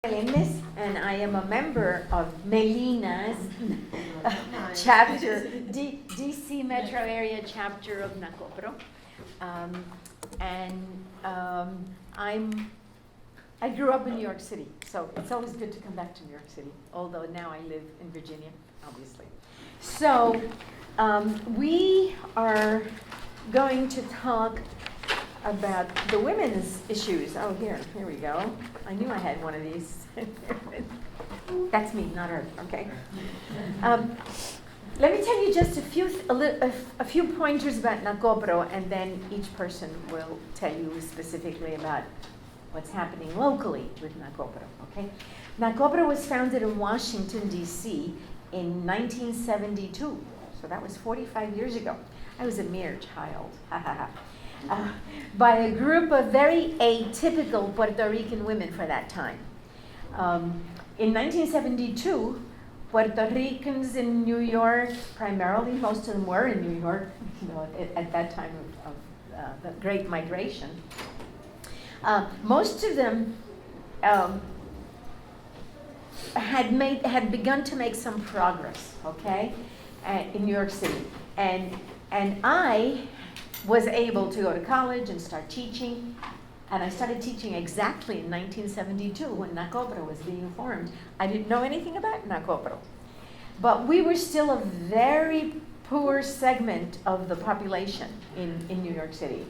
Melendez, and I am a member of Melina's chapter, DC Metro Area chapter of NACOPRW. I grew up in New York City, so it's always good to come back to New York City, although now I live in Virginia, obviously. So we are going to talk about the women's issues. Oh, here we go. I knew I had one of these. That's me, not her, okay? Let me tell you just a few pointers about NACOPRW, and then each person will tell you specifically about what's happening locally with NACOPRW, okay? NACOPRW was founded in Washington, D.C. in 1972, so that was 45 years ago. I was a mere child, by a group of very atypical Puerto Rican women for that time. In 1972, Puerto Ricans in New York, primarily, most of them were in New York, at that time of the Great Migration. Most of them had begun to make some progress, okay, in New York City, and I was able to go to college and start teaching, and I started teaching exactly in 1972 when NACOPRW was being formed. I didn't know anything about NACOPRW, but we were still a very poor segment of the population in New York City.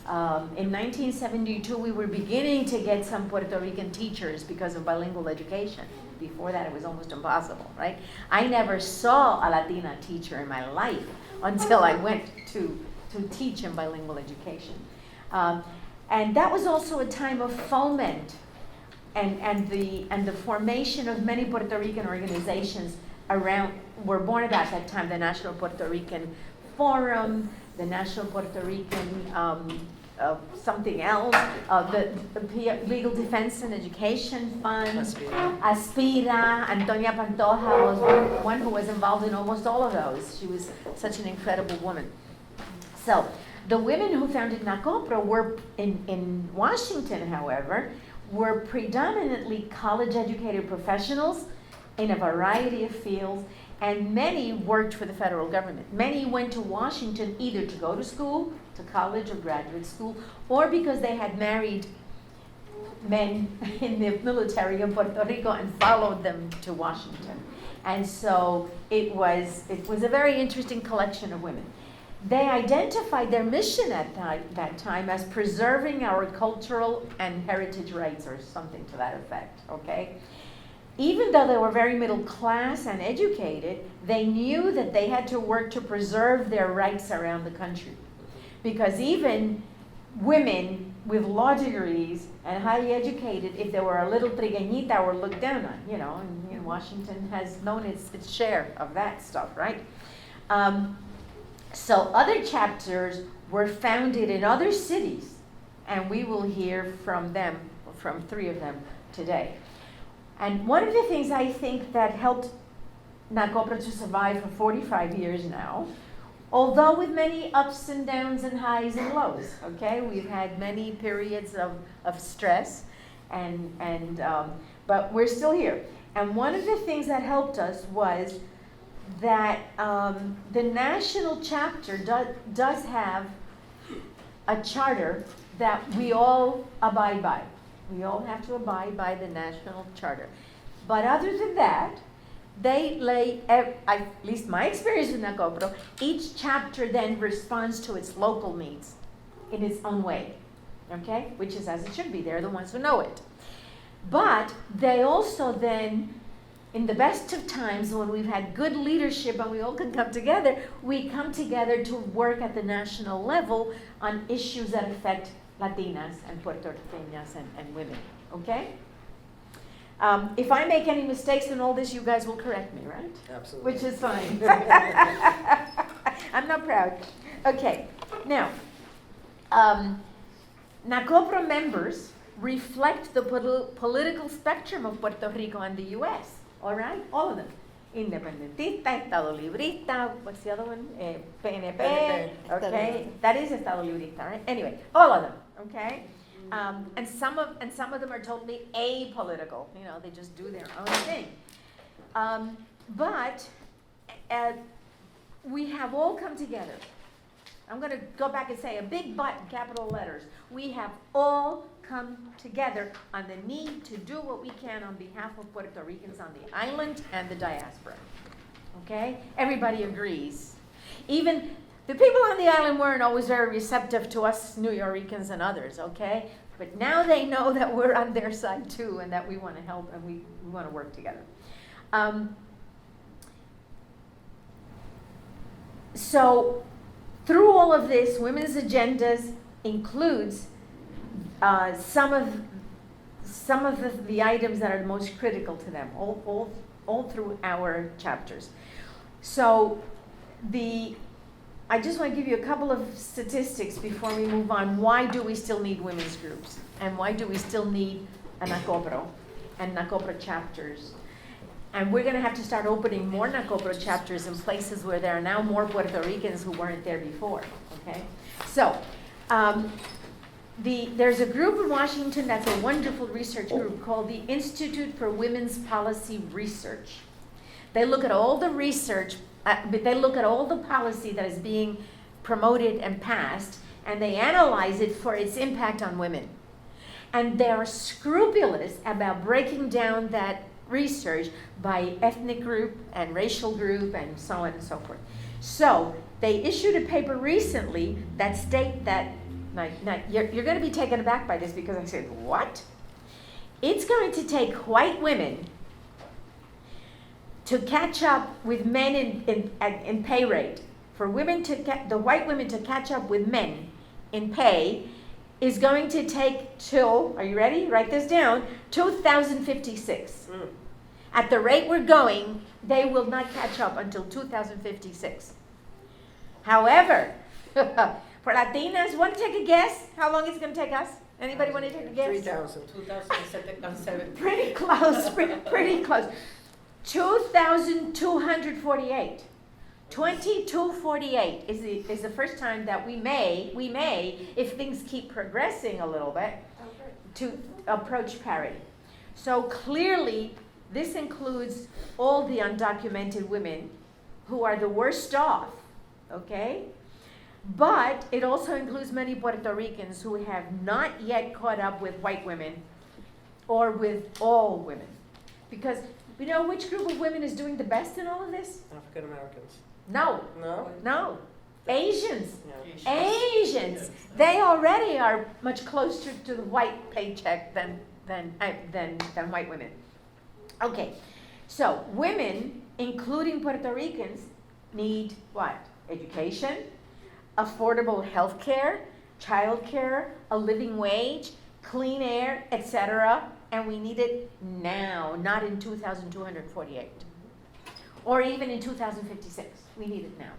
In 1972, we were beginning to get some Puerto Rican teachers because of bilingual education. Before that, it was almost impossible, right? I never saw a Latina teacher in my life until I went to teach in bilingual education. And that was also a time of foment and the formation of many Puerto Rican organizations were born about that time. The National Puerto Rican Forum, the National Puerto Rican something else, the Legal Defense and Education Fund, Aspira. Antonia Pantoja was one who was involved in almost all of those. She was such an incredible woman. So the women who founded NACOPRW were in Washington, however, were predominantly college-educated professionals in a variety of fields, and many worked for the federal government. Many went to Washington either to go to school, to college or graduate school, or because they had married men in the military in Puerto Rico and followed them to Washington. And so it was a very interesting collection of women. They identified their mission at that time as preserving our cultural and heritage rights, or something to that effect, okay? Even though they were very middle class and educated, they knew that they had to work to preserve their rights around the country. Because even women with law degrees and highly educated, if they were a little trigueñita, were looked down on, and Washington has known its share of that stuff, right? So other chapters were founded in other cities, and we will hear from them, from 3 of them today. And one of the things I think that helped NACOPRW to survive for 45 years now, although with many ups and downs and highs and lows, okay? We've had many periods of stress, but we're still here. And one of the things that helped us was that the national chapter does have a charter that we all abide by. We all have to abide by the national charter. But other than that, they at least my experience with NACOPRW, each chapter then responds to its local needs in its own way, okay? Which is as it should be. They're the ones who know it. But they also then, in the best of times when we've had good leadership and we all can come together, we come together to work at the national level on issues that affect Latinas and Puerto Ricanas and women, okay? If I make any mistakes in all this, you guys will correct me, right? Absolutely. Which is fine. I'm not proud. Okay, now, NACOPRW members reflect the political spectrum of Puerto Rico and the U.S., all right? All of them. Independentista, Estado Librista, what's the other one? PNP, okay? That is Estado Librista, right? Anyway, all of them, okay? And some of them are totally apolitical. You know, they just do their own thing. But we have all come together. I'm going to go back and say a big but in capital letters. We have all come together on the need to do what we can on behalf of Puerto Ricans on the island and the diaspora. Okay? Everybody agrees. Even the people on the island weren't always very receptive to us New Yorkers and others, okay? But now they know that we're on their side too and that we want to help and we want to work together. So through all of this, women's agendas includes some of the items that are most critical to them, all through our chapters. So I just want to give you a couple of statistics before we move on. Why do we still need women's groups? And why do we still need a NACOPRW and NACOPRW chapters? And we're going to have to start opening more NACOPRW chapters in places where there are now more Puerto Ricans who weren't there before, okay? So, there's a group in Washington that's a wonderful research group called the Institute for Women's Policy Research. They look at all the research, they look at all the policy that is being promoted and passed, and they analyze it for its impact on women. And they're scrupulous about breaking down that research by ethnic group and racial group and so on and so forth. So they issued a paper recently that state that, now you're going to be taken aback by this because I said, what? It's going to take white women to catch up with men in pay rate. For women the white women to catch up with men in pay is going to take till, are you ready? Write this down, 2056. At the rate we're going, they will not catch up until 2056. However, for Latinas, want to take a guess how long it's going to take us? Anybody want to take a guess? 2007. Pretty close, pretty close. 2,248. 2248 is the first time that we may, if things keep progressing a little bit, to approach parity. So clearly, this includes all the undocumented women who are the worst off, okay? But it also includes many Puerto Ricans who have not yet caught up with white women or with all women. Because you know which group of women is doing the best in all of this? African Americans. No. Asians. Yeah. Asians. They already are much closer to the white paycheck than white women. Okay, so women, including Puerto Ricans, need what? Education, affordable health care, child care, a living wage, clean air, etc. And we need it now, not in 2248. Or even in 2056. We need it now,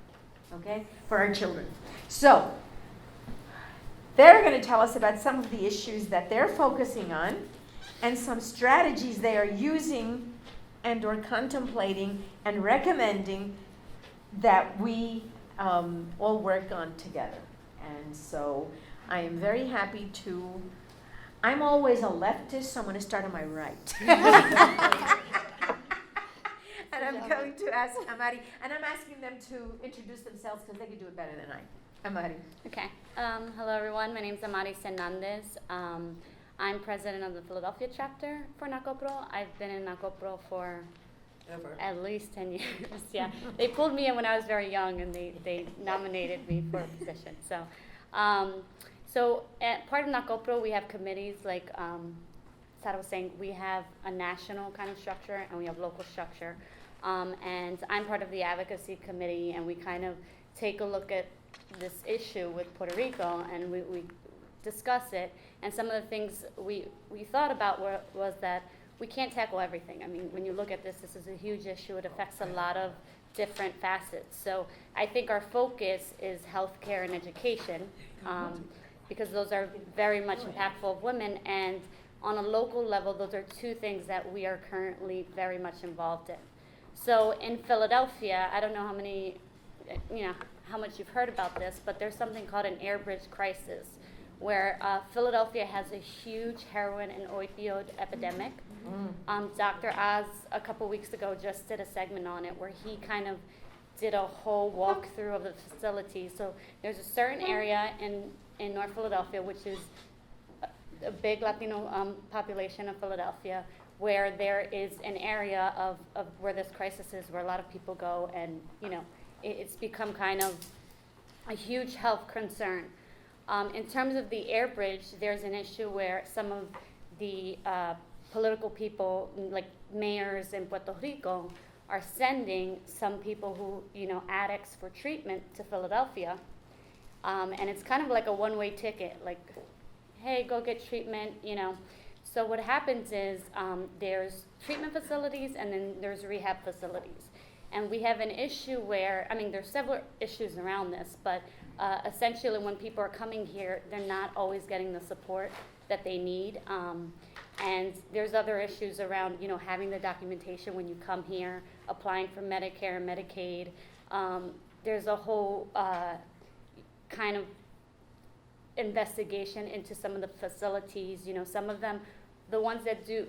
okay, for our children. So, they're going to tell us about some of the issues that they're focusing on and some strategies they are using and or contemplating and recommending that we all work on together. And so I am very happy to, I'm always a leftist, so I'm going to start on my right. And I'm going to ask Amaris, and I'm asking them to introduce themselves because they can do it better than I. Amaris. Okay. Hello, everyone. My name is Amaris Hernandez. I'm president of the Philadelphia chapter for NACOPRW. I've been in NACOPRW for at least 10 years. Yeah, they pulled me in when I was very young, and they nominated me for a position. So, part of NACOPRW, we have committees like Sara was saying. We have a national kind of structure, and we have local structure. And I'm part of the advocacy committee, and we kind of take a look at this issue with Puerto Rico, and we discuss it. And some of the things we thought about was that we can't tackle everything. I mean, when you look at this is a huge issue. It affects a lot of different facets. So I think our focus is healthcare and education, because those are very much impactful of women. And on a local level, those are two things that we are currently very much involved in. So in Philadelphia, I don't know how many, how much you've heard about this, but there's something called an air bridge crisis, where Philadelphia has a huge heroin and opioid epidemic. Dr. Oz, a couple weeks ago, just did a segment on it where he kind of did a whole walkthrough of the facility. So there's a certain area in North Philadelphia, which is a big Latino population of Philadelphia, where there is an area of where this crisis is, where a lot of people go, and it's become kind of a huge health concern. In terms of the air bridge, there's an issue where some of the political people, like mayors in Puerto Rico, are sending some people who, addicts for treatment to Philadelphia. And it's kind of like a one-way ticket, like, hey, go get treatment, So what happens is there's treatment facilities and then there's rehab facilities. And we have an issue where, there's several issues around this, but essentially when people are coming here, they're not always getting the support that they need. And there's other issues around, having the documentation when you come here, applying for Medicare and Medicaid. There's a whole kind of investigation into some of the facilities. Some of them, the ones that do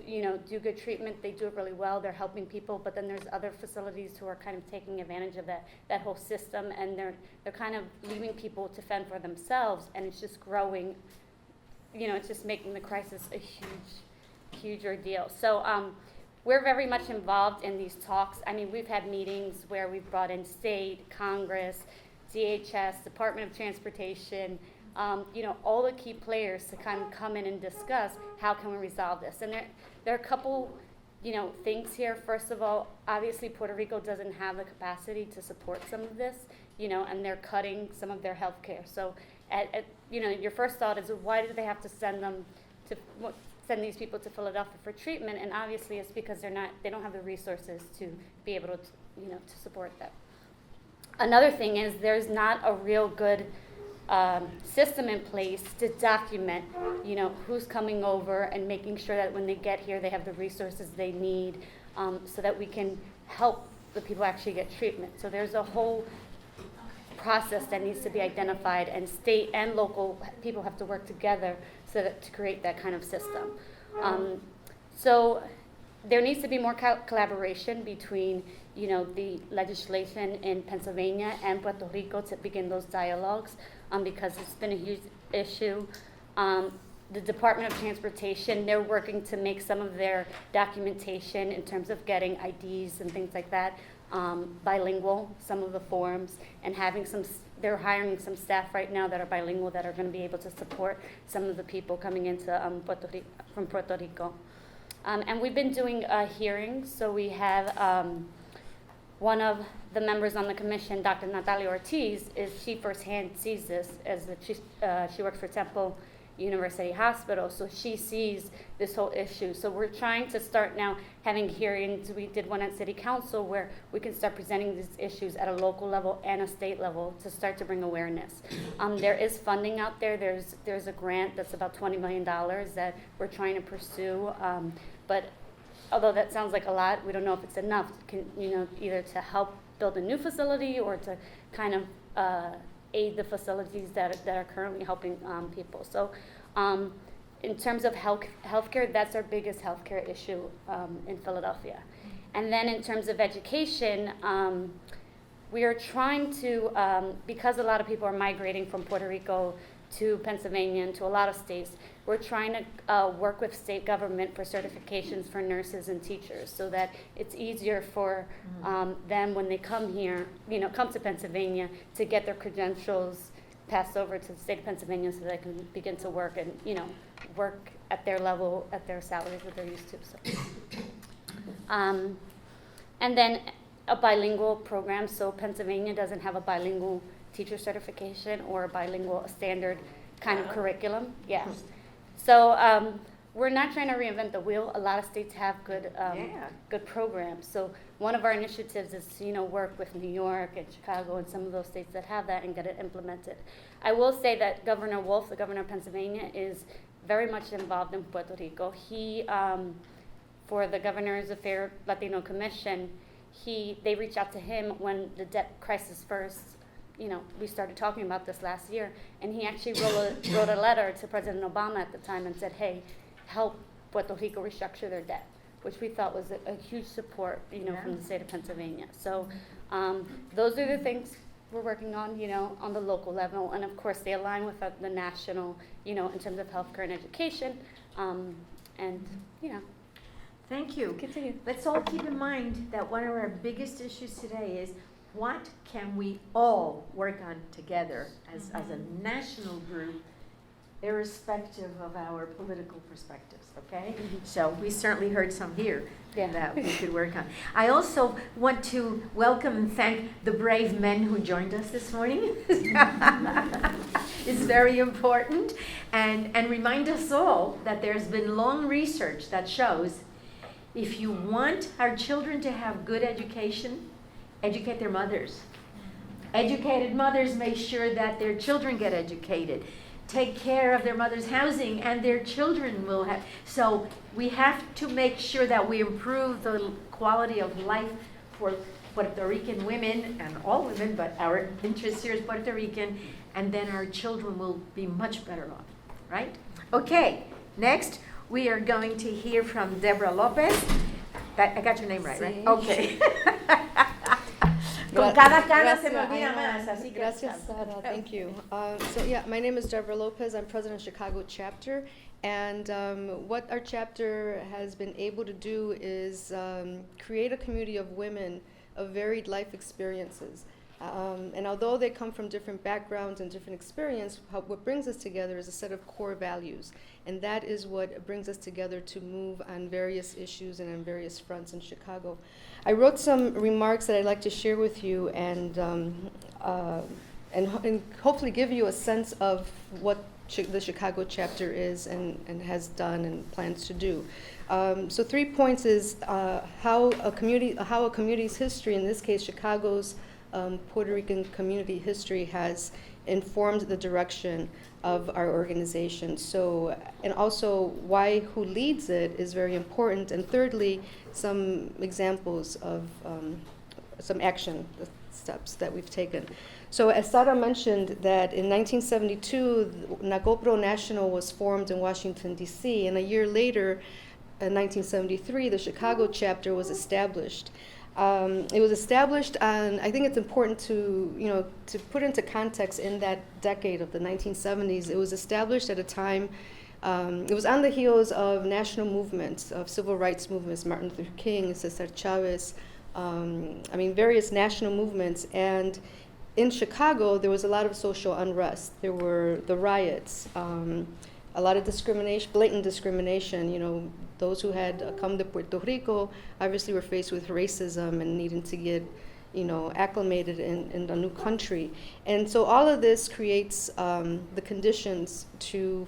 good treatment, they do it really well. They're helping people, but then there's other facilities who are kind of taking advantage of that whole system, and they're kind of leaving people to fend for themselves, and it's just growing. It's just making the crisis a huge ordeal. So we're very much involved in these talks. We've had meetings where we've brought in state, Congress, DHS, Department of Transportation, all the key players to kind of come in and discuss how can we resolve this. And there are a couple, things here. First of all, obviously Puerto Rico doesn't have the capacity to support some of this, and they're cutting some of their health care. So your first thought is, why do they have to send these people to Philadelphia for treatment? And obviously it's because they don't have the resources to be able to, to support that. Another thing is there's not a real good system in place to document, who's coming over and making sure that when they get here they have the resources they need, so that we can help the people actually get treatment. So there's a whole process that needs to be identified, and state and local people have to work together to create that kind of system. So there needs to be more collaboration between the legislation in Pennsylvania and Puerto Rico to begin those dialogues, because it's been a huge issue. The Department of Transportation, they're working to make some of their documentation in terms of getting IDs and things like that bilingual, some of the forms, and they're hiring some staff right now that are bilingual that are going to be able to support some of the people coming into from Puerto Rico. And we've been doing hearings, so we have one of the members on the commission, Dr. Natalia Ortiz, she firsthand sees this as she works for Temple University Hospital, so she sees this whole issue. So we're trying to start now having hearings. We did one at City Council where we can start presenting these issues at a local level and a state level to start to bring awareness. There is funding out there. There's a grant that's about $20 million that we're trying to pursue, but although that sounds like a lot, we don't know if it's enough, either to help build a new facility or to kind of aid the facilities that are currently helping people. So in terms of healthcare, that's our biggest healthcare issue in Philadelphia. And then in terms of education, we are trying to, because a lot of people are migrating from Puerto Rico to Pennsylvania and to a lot of states, we're trying to work with state government for certifications for nurses and teachers so that it's easier for them when they come here, come to Pennsylvania, to get their credentials passed over to the state of Pennsylvania so they can begin to work and, work at their level, at their salaries that they're used to. So. And then a bilingual program. So Pennsylvania doesn't have a bilingual teacher certification or a bilingual standard kind of curriculum. Yeah. So we're not trying to reinvent the wheel. A lot of states have good programs. So one of our initiatives is to work with New York and Chicago and some of those states that have that and get it implemented. I will say that Governor Wolf, the governor of Pennsylvania, is very much involved in Puerto Rico. He, for the Governor's Affairs Latino Commission, they reached out to him when the debt crisis first we started talking about this last year, and he actually wrote a letter to President Obama at the time and said, hey, help Puerto Rico restructure their debt, which we thought was a huge support, from the state of Pennsylvania. So those are the things we're working on, on the local level, and of course they align with the national, in terms of healthcare and education, Thank you. Continue. Let's all keep in mind that one of our biggest issues today is what can we all work on together as a national group, irrespective of our political perspectives, okay? So we certainly heard some here that we could work on. I also want to welcome and thank the brave men who joined us this morning. It's very important, and remind us all that there's been long research that shows if you want our children to have good education, educate their mothers. Educated mothers make sure that their children get educated. Take care of their mother's housing, and their children will have. So we have to make sure that we improve the quality of life for Puerto Rican women, and all women, but our interest here is Puerto Rican, and then our children will be much better off, right? Okay, next we are going to hear from Deborah Lopez. I got your name right, right? Okay. Con cada cara se me olvida más, así que. Gracias, Sara. Thank you. My name is Deborah Lopez. I'm president of Chicago chapter. And what our chapter has been able to do is create a community of women of varied life experiences. And although they come from different backgrounds and different experience, what brings us together is a set of core values. And that is what brings us together to move on various issues and on various fronts in Chicago. I wrote some remarks that I'd like to share with you and hopefully give you a sense of what the Chicago chapter is and has done and plans to do. So 3 points is how a community's history, in this case Chicago's Puerto Rican community history, has informed the direction of our organization. So, and also who leads it is very important. And thirdly, some examples of some action steps that we've taken. So as Sara mentioned, that in 1972, NACOPRW National was formed in Washington, D.C., and a year later, in 1973, the Chicago chapter was established. It was established on, I think it's important to put into context in that decade of the 1970s. It was established at a time, it was on the heels of national movements, of civil rights movements, Martin Luther King, Cesar Chavez, various national movements. And in Chicago, there was a lot of social unrest. There were the riots, a lot of discrimination, blatant discrimination. Those who had come to Puerto Rico obviously were faced with racism and needing to get, acclimated in a new country. And so all of this creates the conditions to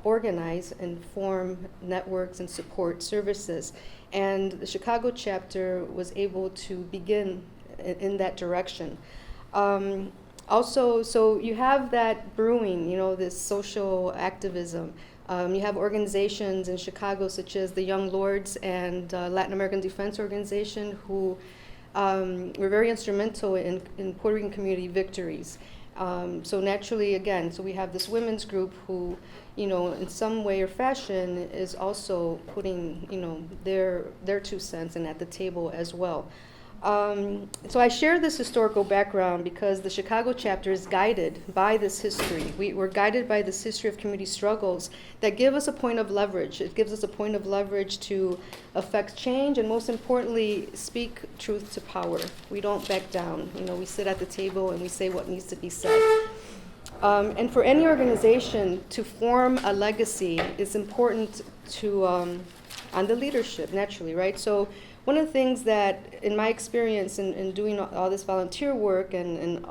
organize and form networks and support services. And the Chicago chapter was able to begin in that direction. Also, so you have that brewing, this social activism. You have organizations in Chicago such as the Young Lords and Latin American Defense Organization who were very instrumental in Puerto Rican community victories. So naturally, again, so we have this women's group who, in some way or fashion is also putting, their 2 cents in at the table as well. So I share this historical background because the Chicago chapter is guided by this history. We're guided by this history of community struggles that give us a point of leverage. It gives us a point of leverage to affect change and, most importantly, speak truth to power. We don't back down. We sit at the table and we say what needs to be said. And for any organization to form a legacy, it's important to, on the leadership, naturally, right? So one of the things that, in my experience in doing all this volunteer work and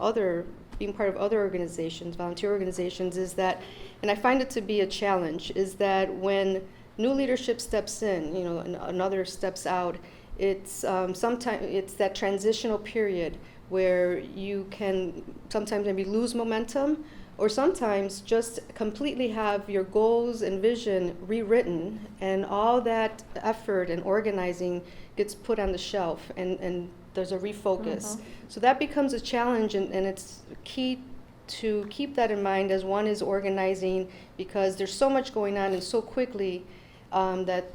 being part of other organizations, volunteer organizations, is that, and I find it to be a challenge, is that when new leadership steps in, and another steps out, it's sometimes it's that transitional period where you can sometimes maybe lose momentum, or sometimes just completely have your goals and vision rewritten, and all that effort and organizing gets put on the shelf, and there's a refocus. So that becomes a challenge, and it's key to keep that in mind as one is organizing, because there's so much going on and so quickly that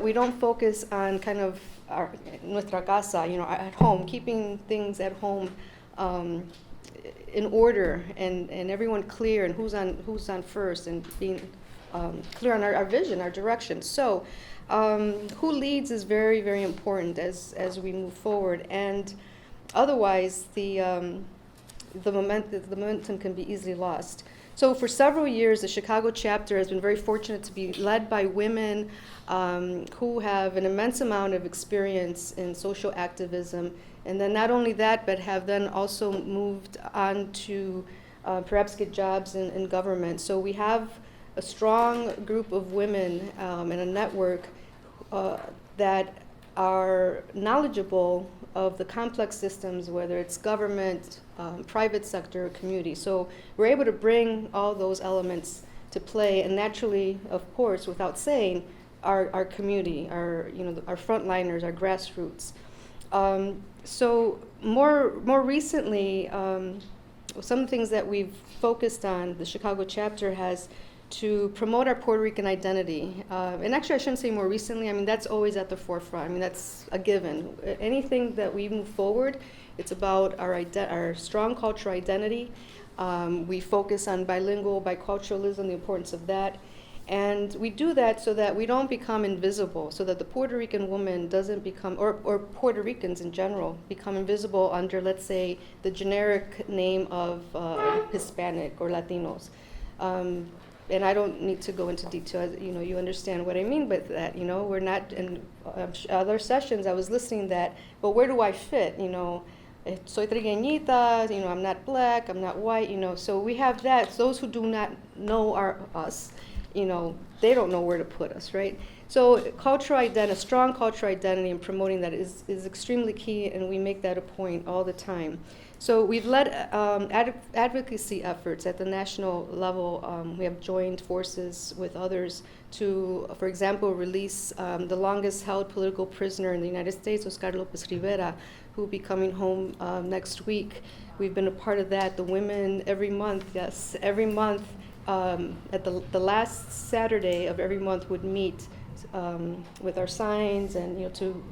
we don't focus on kind of our nuestra casa, at home, keeping things at home in order, and everyone clear, and who's on first, and being clear on our vision, our direction. So who leads is very, very important as we move forward, and otherwise the momentum can be easily lost. So for several years, the Chicago chapter has been very fortunate to be led by women who have an immense amount of experience in social activism, and then not only that, but have then also moved on to perhaps get jobs in government. So we have a strong group of women and a network that are knowledgeable of the complex systems, whether it's government, private sector, community. So we're able to bring all those elements to play, and naturally, of course, without saying, our community, our frontliners, our grassroots. So more recently, some of the things that we've focused on, the Chicago chapter has to promote our Puerto Rican identity. And actually, I shouldn't say more recently. I mean, that's always at the forefront. I mean, that's a given. Anything that we move forward, it's about our strong cultural identity. We focus on biculturalism, the importance of that. And we do that so that we don't become invisible, so that the Puerto Rican woman doesn't become, or Puerto Ricans in general, become invisible under, let's say, the generic name of Hispanic or Latinos. And I don't need to go into detail, you understand what I mean by that, we're not, in other sessions I was listening that, but where do I fit, soy trigueñita, I'm not black, I'm not white, so we have that. Those who do not know us, they don't know where to put us, right? So a strong cultural identity and promoting that is extremely key, and we make that a point all the time. So we've led advocacy efforts at the national level. We have joined forces with others to, for example, release the longest held political prisoner in the United States, Oscar Lopez Rivera, who will be coming home next week. We've been a part of that. The women every month, at the last Saturday of every month would meet with our signs and to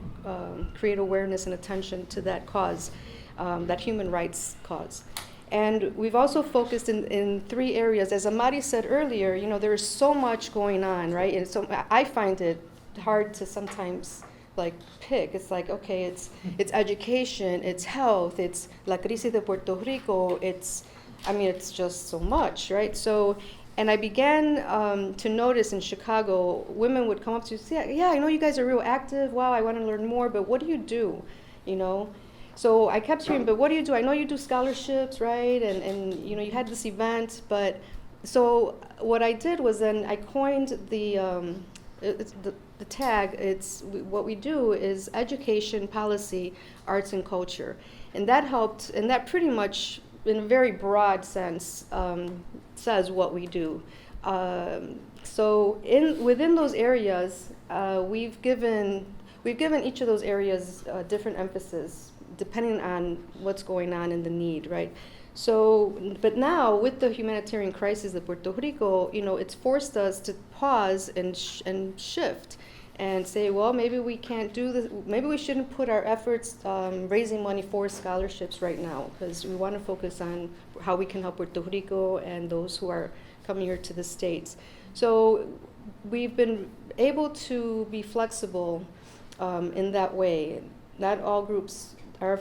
create awareness and attention to that cause. That human rights cause. And we've also focused in 3 areas. As Amaris said earlier, there is so much going on, right? And so I find it hard to sometimes pick. It's like, okay, it's education, it's health, it's La Crisis de Puerto Rico, it's just so much, right? So, and I began to notice in Chicago, women would come up to me and say, yeah, I know you guys are real active, wow, I want to learn more, but what do you do, So I kept hearing, but what do you do? I know you do scholarships, right? And you had this event, but so what I did was then I coined the tag. What we do is education, policy, arts, and culture, and that helped. And that pretty much, in a very broad sense, says what we do. So within those areas, we've given each of those areas different emphasis, depending on what's going on and the need, right? So, but now with the humanitarian crisis of Puerto Rico, it's forced us to pause and shift and say, well, maybe we can't do this. Maybe we shouldn't put our efforts raising money for scholarships right now, because we want to focus on how we can help Puerto Rico and those who are coming here to the States. So we've been able to be flexible in that way. Not all groups are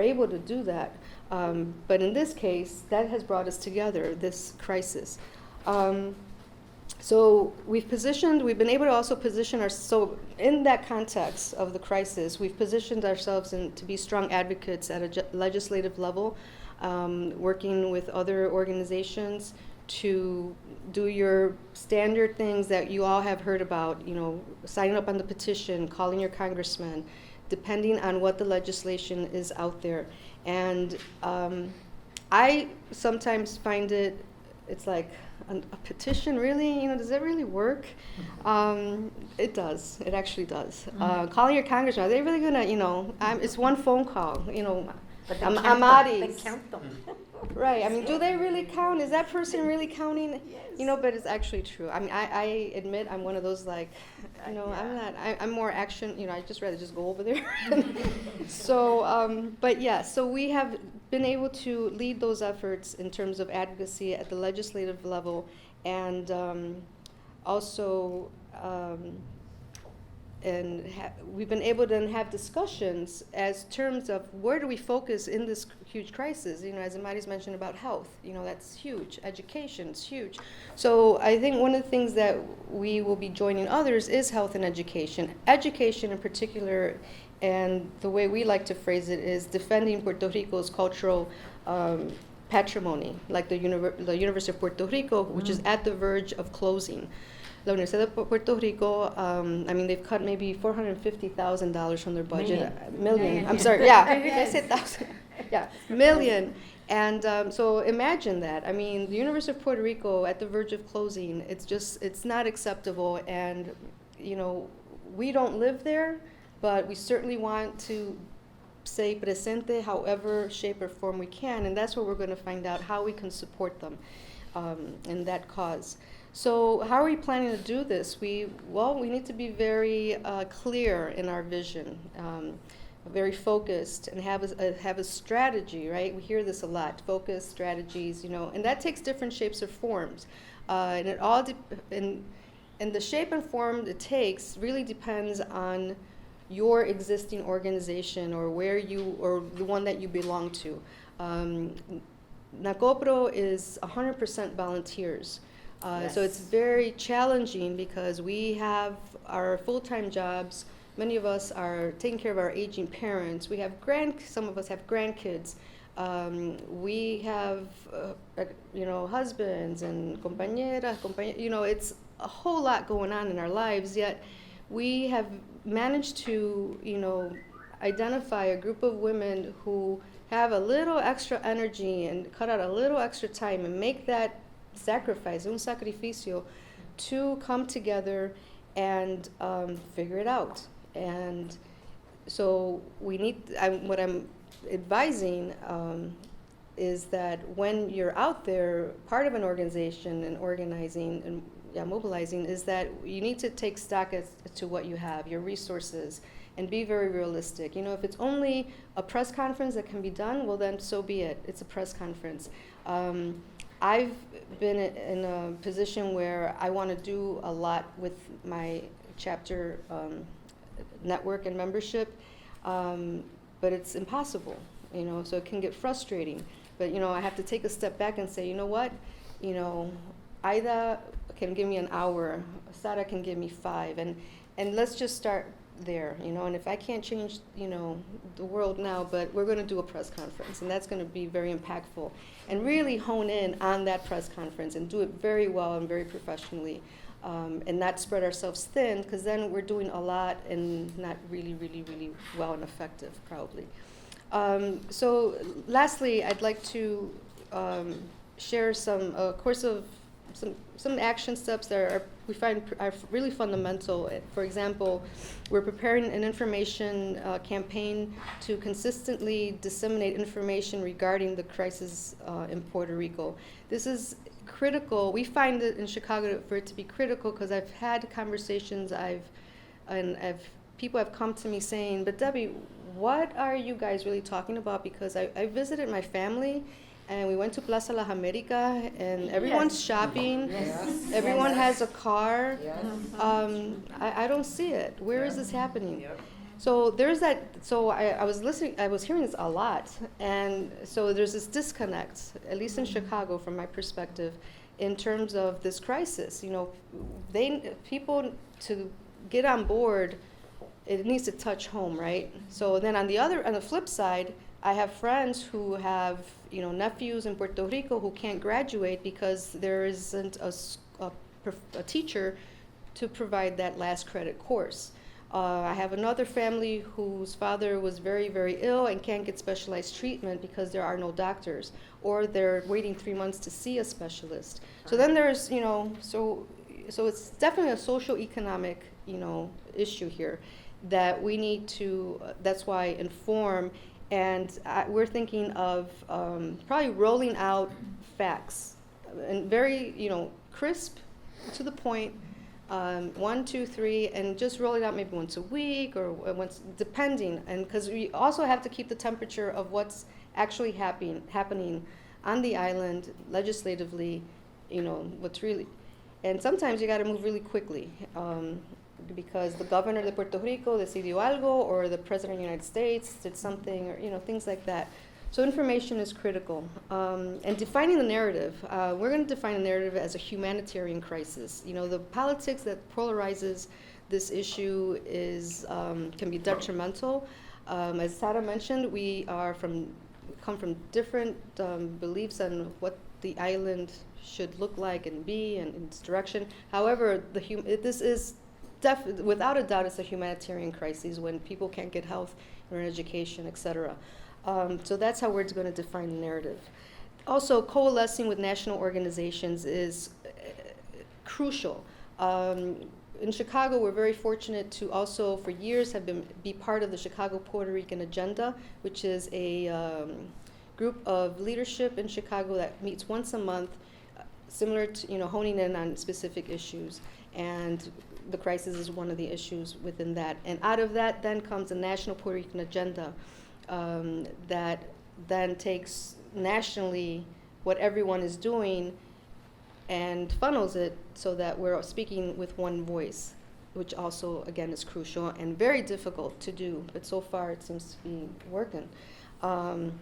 able to do that, but in this case, that has brought us together, this crisis. So we've been able to also position ourselves, so in that context of the crisis, we've positioned ourselves to be strong advocates at a legislative level, working with other organizations to do your standard things that you all have heard about, signing up on the petition, calling your congressman, depending on what the legislation is out there. And I sometimes find it it's like a petition, really? Does that really work? It does. It actually does. Calling your congressman, are they really gonna, it's one phone call, But they Amaris. count them. Right. I mean, do they really count? Is that person really counting? Yes. But it's actually true. I mean, I admit I'm one of those I'm not. I'm more action. I just rather just go over there. So, but yeah. So we have been able to lead those efforts in terms of advocacy at the legislative level, and also. We've been able to have discussions as terms of where do we focus in this huge crisis. As Amaris mentioned about health, that's huge. Education's huge. So I think one of the things that we will be joining others is health and education. Education in particular, and the way we like to phrase it is defending Puerto Rico's cultural patrimony, like the University of Puerto Rico, which is at the verge of closing. La Universidad de Puerto Rico, they've cut maybe $450,000 from their budget. Million. I'm sorry, yeah. I said thousand. Yeah, million. And so imagine that. The University of Puerto Rico at the verge of closing, it's not acceptable. And, we don't live there, but we certainly want to say presente however shape or form we can. And that's where we're going to find out how we can support them in that cause. So how are we planning to do this? We need to be very clear in our vision, very focused, and have a strategy, right? We hear this a lot, focus, strategies, and that takes different shapes or forms. And it all, and the shape and form it takes really depends on your existing organization or or the one that you belong to. NACOPRW is 100% volunteers. Yes. So it's very challenging because we have our full-time jobs. Many of us are taking care of our aging parents. We have some of us have grandkids. We have, husbands and compañeras, it's a whole lot going on in our lives, yet we have managed to, identify a group of women who have a little extra energy and cut out a little extra time and make that sacrifice, un sacrificio, to come together and figure it out. And so what I'm advising is that when you're out there, part of an organization and organizing and mobilizing is that you need to take stock as to what you have, your resources, and be very realistic. If it's only a press conference that can be done, well then so be it. It's a press conference. I've been in a position where I want to do a lot with my chapter network and membership, but it's impossible, so it can get frustrating. But, I have to take a step back and say, what, Aida can give me an hour, Sara can give me 5, and let's just start there, and if I can't change, the world now, but we're going to do a press conference, and that's going to be very impactful, and really hone in on that press conference and do it very well and very professionally, and not spread ourselves thin, because then we're doing a lot and not really, really, really well and effective, probably. So lastly, I'd like to share some course of some action steps that we find are really fundamental. For example, we're preparing an information campaign to consistently disseminate information regarding the crisis in Puerto Rico. This is critical. We find it in Chicago for it to be critical because I've had conversations. People have come to me saying, "But Debbie, what are you guys really talking about?" Because I visited my family. And we went to Plaza Las Americas, and everyone's shopping. Yes. Everyone Yes. has a car. Yes. I don't see it. Where is Yeah. this happening? Yep. So there's that. So I was listening. I was hearing this a lot, and so there's this disconnect, at least in Chicago, from my perspective, in terms of this crisis. People to get on board, it needs to touch home, right? So then on the flip side, I have friends who have, nephews in Puerto Rico who can't graduate because there isn't a teacher to provide that last credit course. I have another family whose father was very, very ill and can't get specialized treatment because there are no doctors, or they're waiting 3 months to see a specialist. So then there's, so it's definitely a socio-economic, issue here that we need to, that's why inform, and we're thinking of probably rolling out facts and very, crisp, to the point, 1, 2, 3, and just roll it out maybe once a week or once, depending, and because we also have to keep the temperature of what's actually happening on the island legislatively, what's really, and sometimes you got to move really quickly because the governor de Puerto Rico decidió algo, or the president of the United States did something, or things like that. So information is critical. And defining the narrative, we're going to define the narrative as a humanitarian crisis. The politics that polarizes this issue is can be detrimental. As Sara mentioned, we come from different beliefs on what the island should look like and be and its direction. However, this is without a doubt, it's a humanitarian crisis when people can't get health or education, et cetera. So that's how we're going to define the narrative. Also, coalescing with national organizations is crucial. In Chicago, we're very fortunate to also, for years, be part of the Chicago Puerto Rican Agenda, which is a group of leadership in Chicago that meets once a month, similar to, honing in on specific issues. And the crisis is one of the issues within that. And out of that then comes a national Puerto Rican agenda that then takes nationally what everyone is doing and funnels it so that we're speaking with one voice, which also, again, is crucial and very difficult to do, but so far it seems to be working. And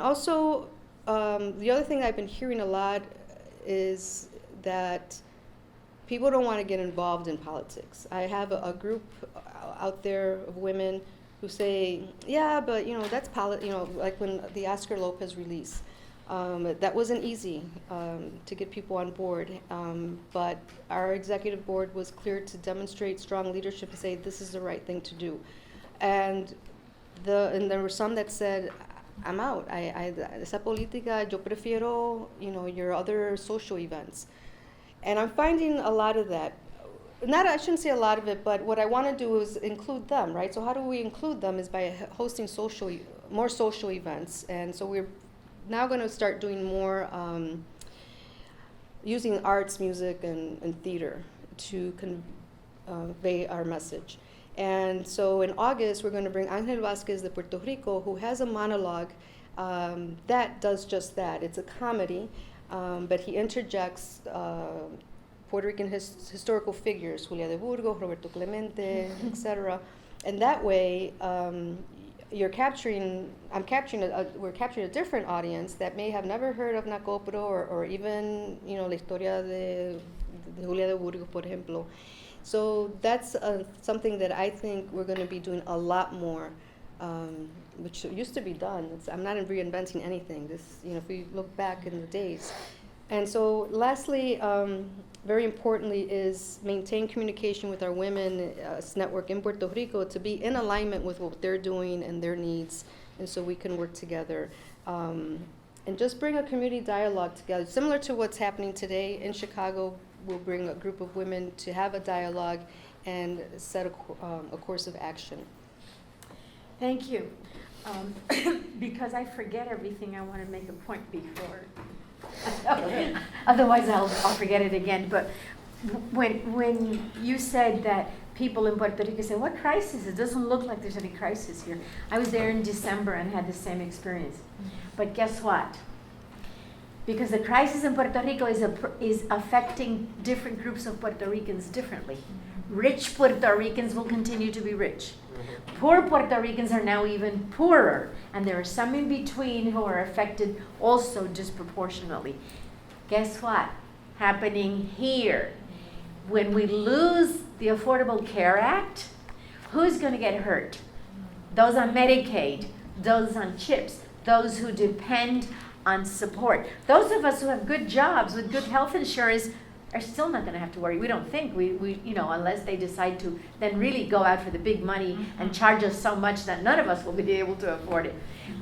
also, the other thing I've been hearing a lot is that people don't want to get involved in politics. I have a group out there of women who say, yeah, but that's like when the Oscar Lopez release, that wasn't easy to get people on board. But our executive board was clear to demonstrate strong leadership and say this is the right thing to do. And there were some that said, I'm out. Esa política, yo prefiero, your other social events. And I'm finding a lot of that. I shouldn't say a lot of it, but what I want to do is include them, right? So how do we include them is by hosting more social events. And so we're now going to start doing more using arts, music, and theater to convey our message. And so in August, we're going to bring Angel Vasquez de Puerto Rico, who has a monologue that does just that. It's a comedy, but he interjects Puerto Rican historical figures, Julia de Burgos, Roberto Clemente, etc. And that way, we're capturing a different audience that may have never heard of NACOPRW or even, la historia de Julia de Burgos, por ejemplo. So that's something that I think we're going to be doing a lot more, which used to be done. I'm not reinventing anything. If we look back in the days. And so lastly, very importantly, is maintain communication with our women network in Puerto Rico to be in alignment with what they're doing and their needs, and so we can work together. And just bring a community dialogue together. Similar to what's happening today in Chicago, we'll bring a group of women to have a dialogue and set a course of action. Thank you. Because I forget everything, I want to make a point before. Otherwise, I'll forget it again. But when you said that people in Puerto Rico say, "What crisis? It doesn't look like there's any crisis here." I was there in December and had the same experience. But guess what? Because the crisis in Puerto Rico is affecting different groups of Puerto Ricans differently. Rich Puerto Ricans will continue to be rich. Poor Puerto Ricans are now even poorer, and there are some in between who are affected also disproportionately. Guess what? Happening here. When we lose the Affordable Care Act, who's going to get hurt? Those on Medicaid, those on CHIPS, those who depend on support. Those of us who have good jobs with good health insurance are still not gonna have to worry. We don't think, we, you know, unless they decide to then really go out for the big money and charge us so much that none of us will be able to afford it.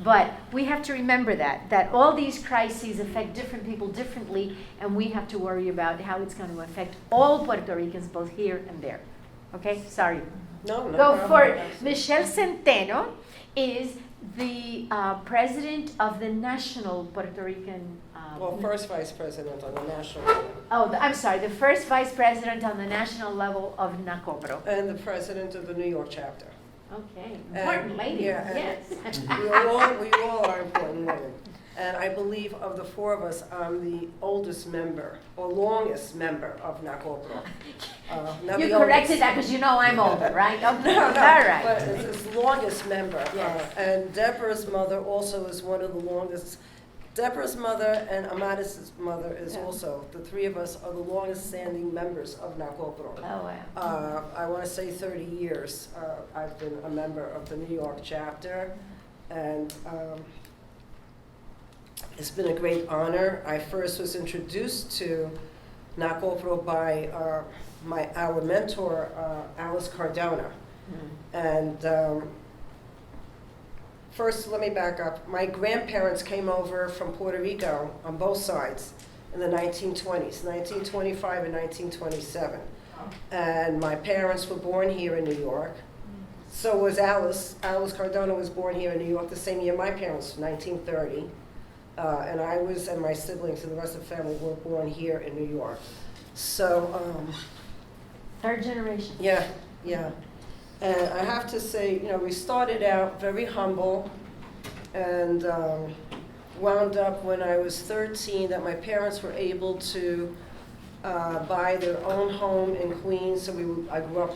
But we have to remember that all these crises affect different people differently, and we have to worry about how it's going to affect all Puerto Ricans, both here and there. Okay, sorry. No, no Go problem. for it. Michelle Centeno is the president of the National Puerto Rican. Well, first vice president on the national level. I'm sorry, the first vice president on the national level of NACOPRW. And the president of the New York chapter. Okay, important lady, yeah, yes. We all are important women. And I believe of the four of us, I'm the oldest member, or longest member of NACOPRW. You corrected that because you know I'm older, right? Okay, No, all right. but it's the longest member. Yes. And Deborah's mother also is one of the longest. Deborah's mother and Amaris' mother is also, the three of us are the longest standing members of NACOPRW. Oh, wow. I want to say 30 years. I've been a member of the New York chapter, and it's been a great honor. I first was introduced to NACOPRW by our mentor, Alice Cardona. And first, let me back up. My grandparents came over from Puerto Rico on both sides in the 1920s, 1925 and 1927. And my parents were born here in New York. So was Alice. Alice Cardona was born here in New York the same year my parents, 1930. And I was, and my siblings and the rest of the family were born here in New York. So, Third generation. yeah. And I have to say, you know, we started out very humble and wound up when I was 13 that my parents were able to buy their own home in Queens. So I grew up,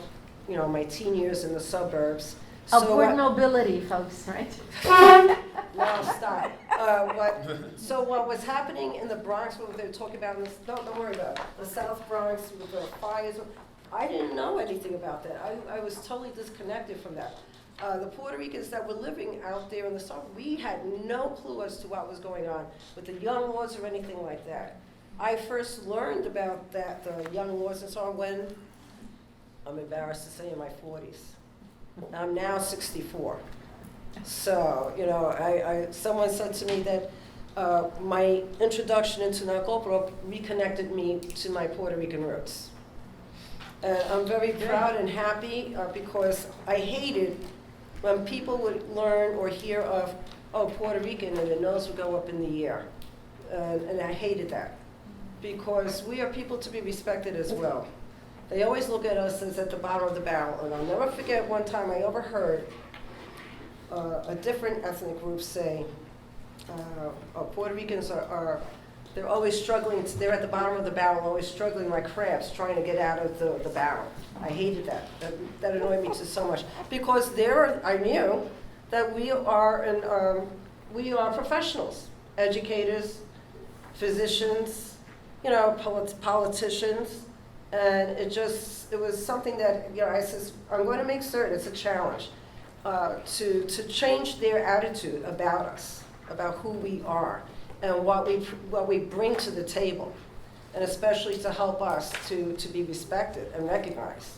you know, my teen years in the suburbs. Upward mobility, folks, right? No, stop. So what was happening in the Bronx, what they were talking about, don't worry about it, the South Bronx with the fires, I didn't know anything about that. I was totally disconnected from that. The Puerto Ricans that were living out there in the South, we had no clue as to what was going on with the young laws or anything like that. I first learned about that, the young laws and so on, when, I'm embarrassed to say, in my 40s. I'm now 64. So, you know, someone said to me that my introduction into NACOPRW reconnected me to my Puerto Rican roots. And I'm very proud and happy because I hated when people would learn or hear of, oh, Puerto Rican, and their nose would go up in the air. And I hated that because we are people to be respected as well. They always look at us as at the bottom of the barrel. And I'll never forget one time I overheard a different ethnic group say, Puerto Ricans they're always struggling, they're at the bottom of the barrel, always struggling like crabs, trying to get out of the barrel. I hated that. That annoyed me so much. Because I knew that we are professionals, educators, physicians, you know, politicians, and it was something that, you know, I said, I'm going to make certain, it's a challenge, to change their attitude about us, about who we are, and what we bring to the table, and especially to help us to be respected and recognized.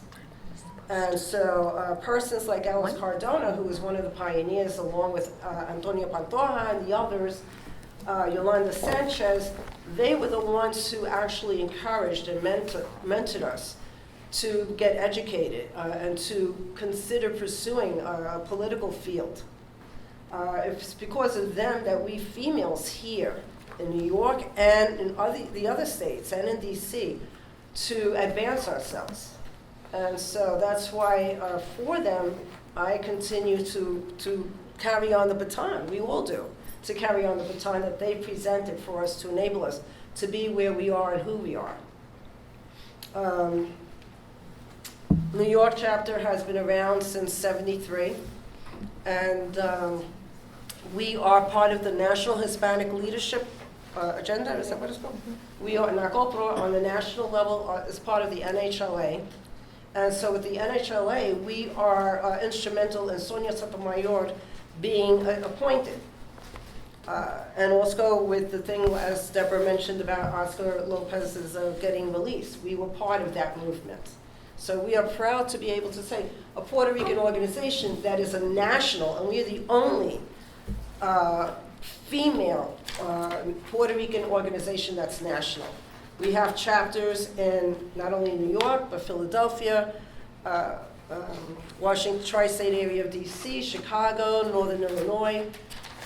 And so persons like Alice Cardona, who was one of the pioneers, along with Antonio Pantoja and the others, Yolanda Sanchez, they were the ones who actually encouraged and mentored us to get educated and to consider pursuing a political field. It's because of them that we females here in New York and in the other states and in DC to advance ourselves. And so that's why for them, I continue to carry on the baton. We all do, to carry on the baton that they presented for us to enable us to be where we are and who we are. New York chapter has been around since '73, and we are part of the National Hispanic Leadership Agenda, is that what it's called? We are, NACOPRW on the national level is part of the NHLA. And so with the NHLA, we are instrumental in Sonia Sotomayor being appointed. And also with the thing, as Deborah mentioned about Oscar Lopez's getting released, we were part of that movement. So we are proud to be able to say a Puerto Rican organization that is a national, and we are the only female Puerto Rican organization that's national. We have chapters in not only New York, but Philadelphia, Washington, tri-state area of DC, Chicago, Northern Illinois,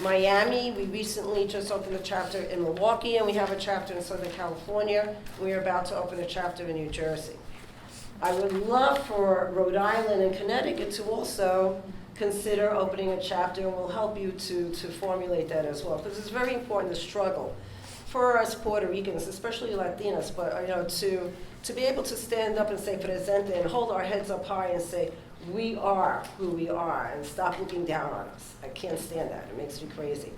Miami. We recently just opened a chapter in Milwaukee, and we have a chapter in Southern California. We are about to open a chapter in New Jersey. I would love for Rhode Island and Connecticut to also consider opening a chapter, and we'll help you to formulate that as well, because it's very important to struggle for us Puerto Ricans, especially Latinas, but to be able to stand up and say presente and hold our heads up high and say, we are who we are, and stop looking down on us. I can't stand that. It makes me crazy.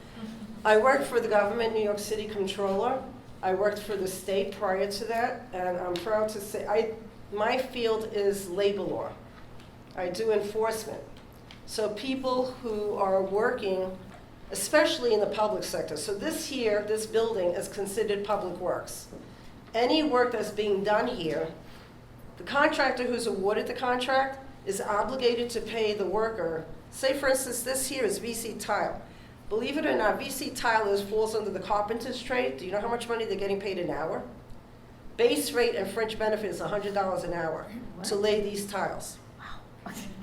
I worked for the government, New York City Comptroller. I worked for the state prior to that, and I'm proud to say my field is labor law. I do enforcement. So people who are working, especially in the public sector. So this building is considered public works. Any work that's being done here, the contractor who's awarded the contract is obligated to pay the worker. Say, for instance, this here is VC Tile. Believe it or not, VC Tile falls under the carpenter's trade. Do you know how much money they're getting paid an hour? Base rate and fringe benefit is $100 an hour to lay these tiles.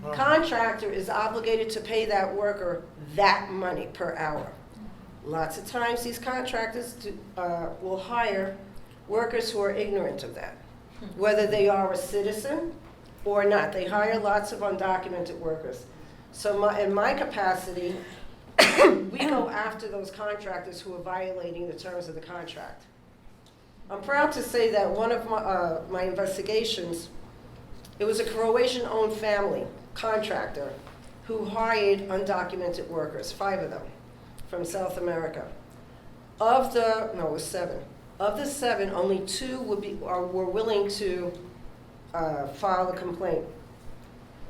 Wow. Contractor is obligated to pay that worker that money per hour. Lots of times these contractors will hire workers who are ignorant of that, whether they are a citizen or not. They hire lots of undocumented workers. So in my capacity, we go after those contractors who are violating the terms of the contract. I'm proud to say that one of my investigations, it was a Croatian-owned family contractor who hired undocumented workers, 5 of them, from South America. It was 7. Of the 7, only 2 were willing to file a complaint.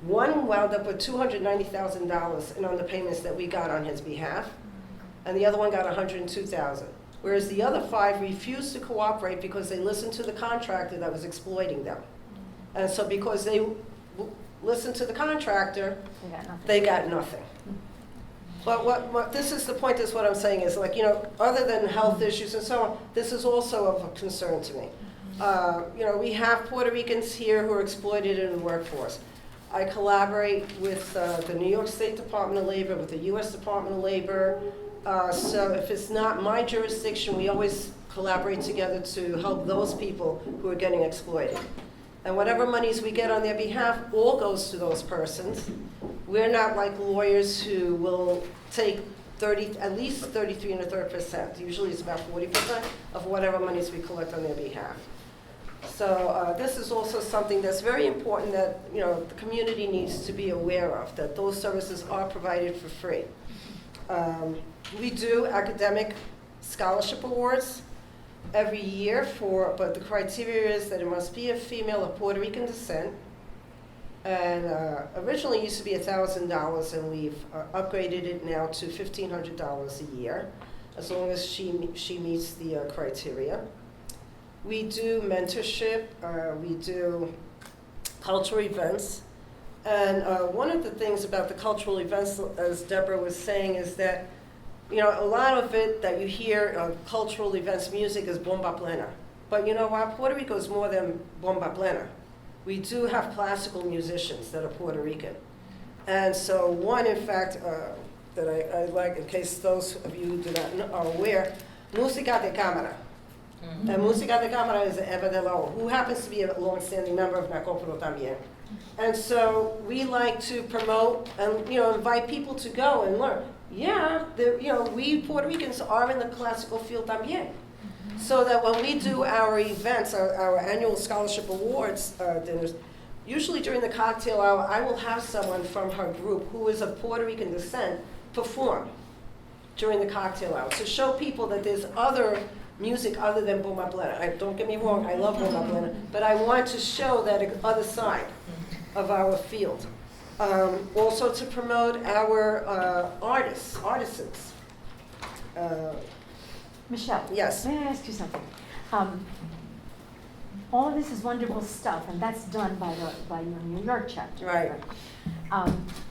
One wound up with $290,000 in underpayments that we got on his behalf, and the other one got $102,000. Whereas the other 5 refused to cooperate because they listened to the contractor that was exploiting them. And so because they listened to the contractor, they got nothing. But what this is the point, is what I'm saying is, like, other than health issues and so on, this is also of a concern to me. We have Puerto Ricans here who are exploited in the workforce. I collaborate with the New York State Department of Labor, with the U.S. Department of Labor. So if it's not my jurisdiction, we always collaborate together to help those people who are getting exploited. And whatever monies we get on their behalf all goes to those persons. We're not like lawyers who will take at least 33 1/3%. Usually it's about 40% of whatever monies we collect on their behalf. So this is also something that's very important that the community needs to be aware of, that those services are provided for free. We do academic scholarship awards every year but the criteria is that it must be a female of Puerto Rican descent. And originally it used to be $1,000, and we've upgraded it now to $1,500 a year, as long as she meets the criteria. We do mentorship, we do cultural events. And one of the things about the cultural events, as Deborah was saying, is that a lot of it that you hear cultural events, music is bomba plena. But you know what? Puerto Rico is more than bomba plena. We do have classical musicians that are Puerto Rican. And so one, in fact, that I like, in case those of you do not are aware, música de cámara. Mm-hmm. And música de cámara is Eva de la O, who happens to be a long-standing member of NACOPRW también. And so we like to promote and invite people to go and learn. Yeah, we Puerto Ricans are in the classical field también. So that when we do our events, our annual scholarship awards dinners, usually during the cocktail hour, I will have someone from her group who is of Puerto Rican descent perform during the cocktail hour to show people that there's other music other than bomba plena. Don't get me wrong, I love bomba plena, but I want to show that other side of our field. Also to promote our artisans. Michelle? Yes. May I ask you something? All of this is wonderful stuff, and that's done by your New York chapter. Right.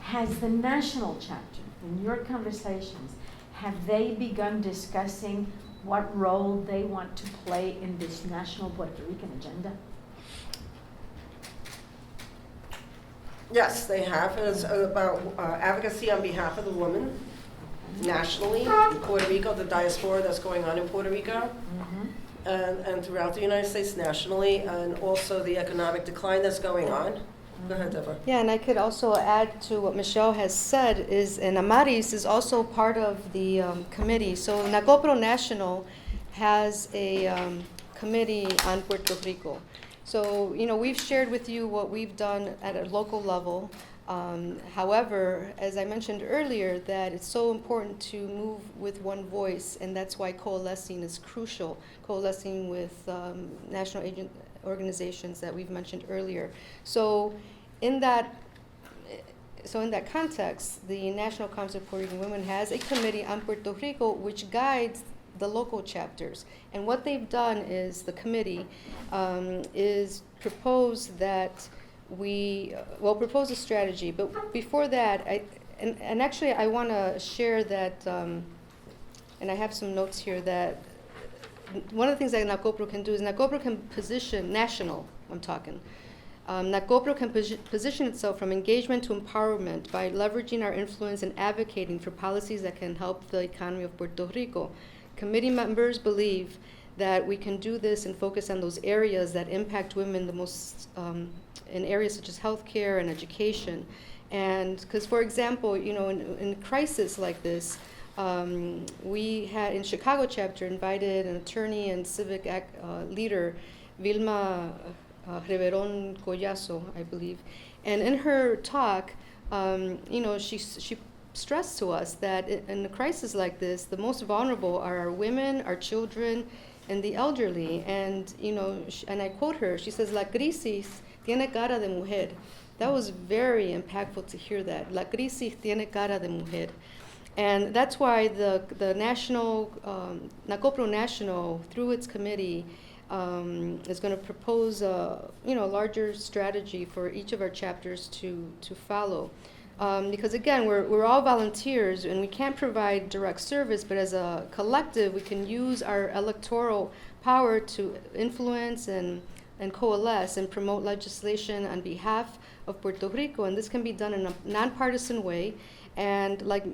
Has the national chapter, in your conversations, have they begun discussing what role they want to play in this national Puerto Rican agenda? Yes, they have. It's about advocacy on behalf of the women nationally in Puerto Rico, the diaspora that's going on in Puerto Rico, and throughout the United States nationally, and also the economic decline that's going on. Go ahead, Deborah. Yeah, and I could also add to what Michelle has said is, and Amaris is also part of the committee. So NACOPRW National has a committee on Puerto Rico. So, you know, we've shared with you what we've done at a local level. However, as I mentioned earlier, that it's so important to move with one voice, and that's why coalescing is crucial, coalescing with national organizations that we've mentioned earlier. So in that context, the National Council of Puerto Rican Women has a committee on Puerto Rico which guides the local chapters. And what they've done is, the committee is propose that we, propose a strategy. But before that, and actually I want to share that, and I have some notes here, that one of the things that NACOPRW can do is NACOPRW can position, national, I'm talking, NACOPRW can position itself from engagement to empowerment by leveraging our influence and advocating for policies that can help the economy of Puerto Rico. Committee members believe that we can do this and focus on those areas that impact women the most, in areas such as healthcare and education. And because, for example, you know, in a crisis like this, we had in Chicago chapter invited an attorney and civic leader, Vilma Reveron Collazo, I believe. And in her talk, you know, she stressed to us that in a crisis like this, the most vulnerable are our women, our children, and the elderly. And, you know, and I quote her, she says, "La crisis tiene cara de mujer." That was very impactful to hear that. La crisis tiene cara de mujer. And that's why the national, NACOPRW National, through its committee, is going to propose a larger strategy for each of our chapters to follow. Because again, we're all volunteers and we can't provide direct service, but as a collective, we can use our electoral power to influence and coalesce and promote legislation on behalf of Puerto Rico. And this can be done in a nonpartisan way, and like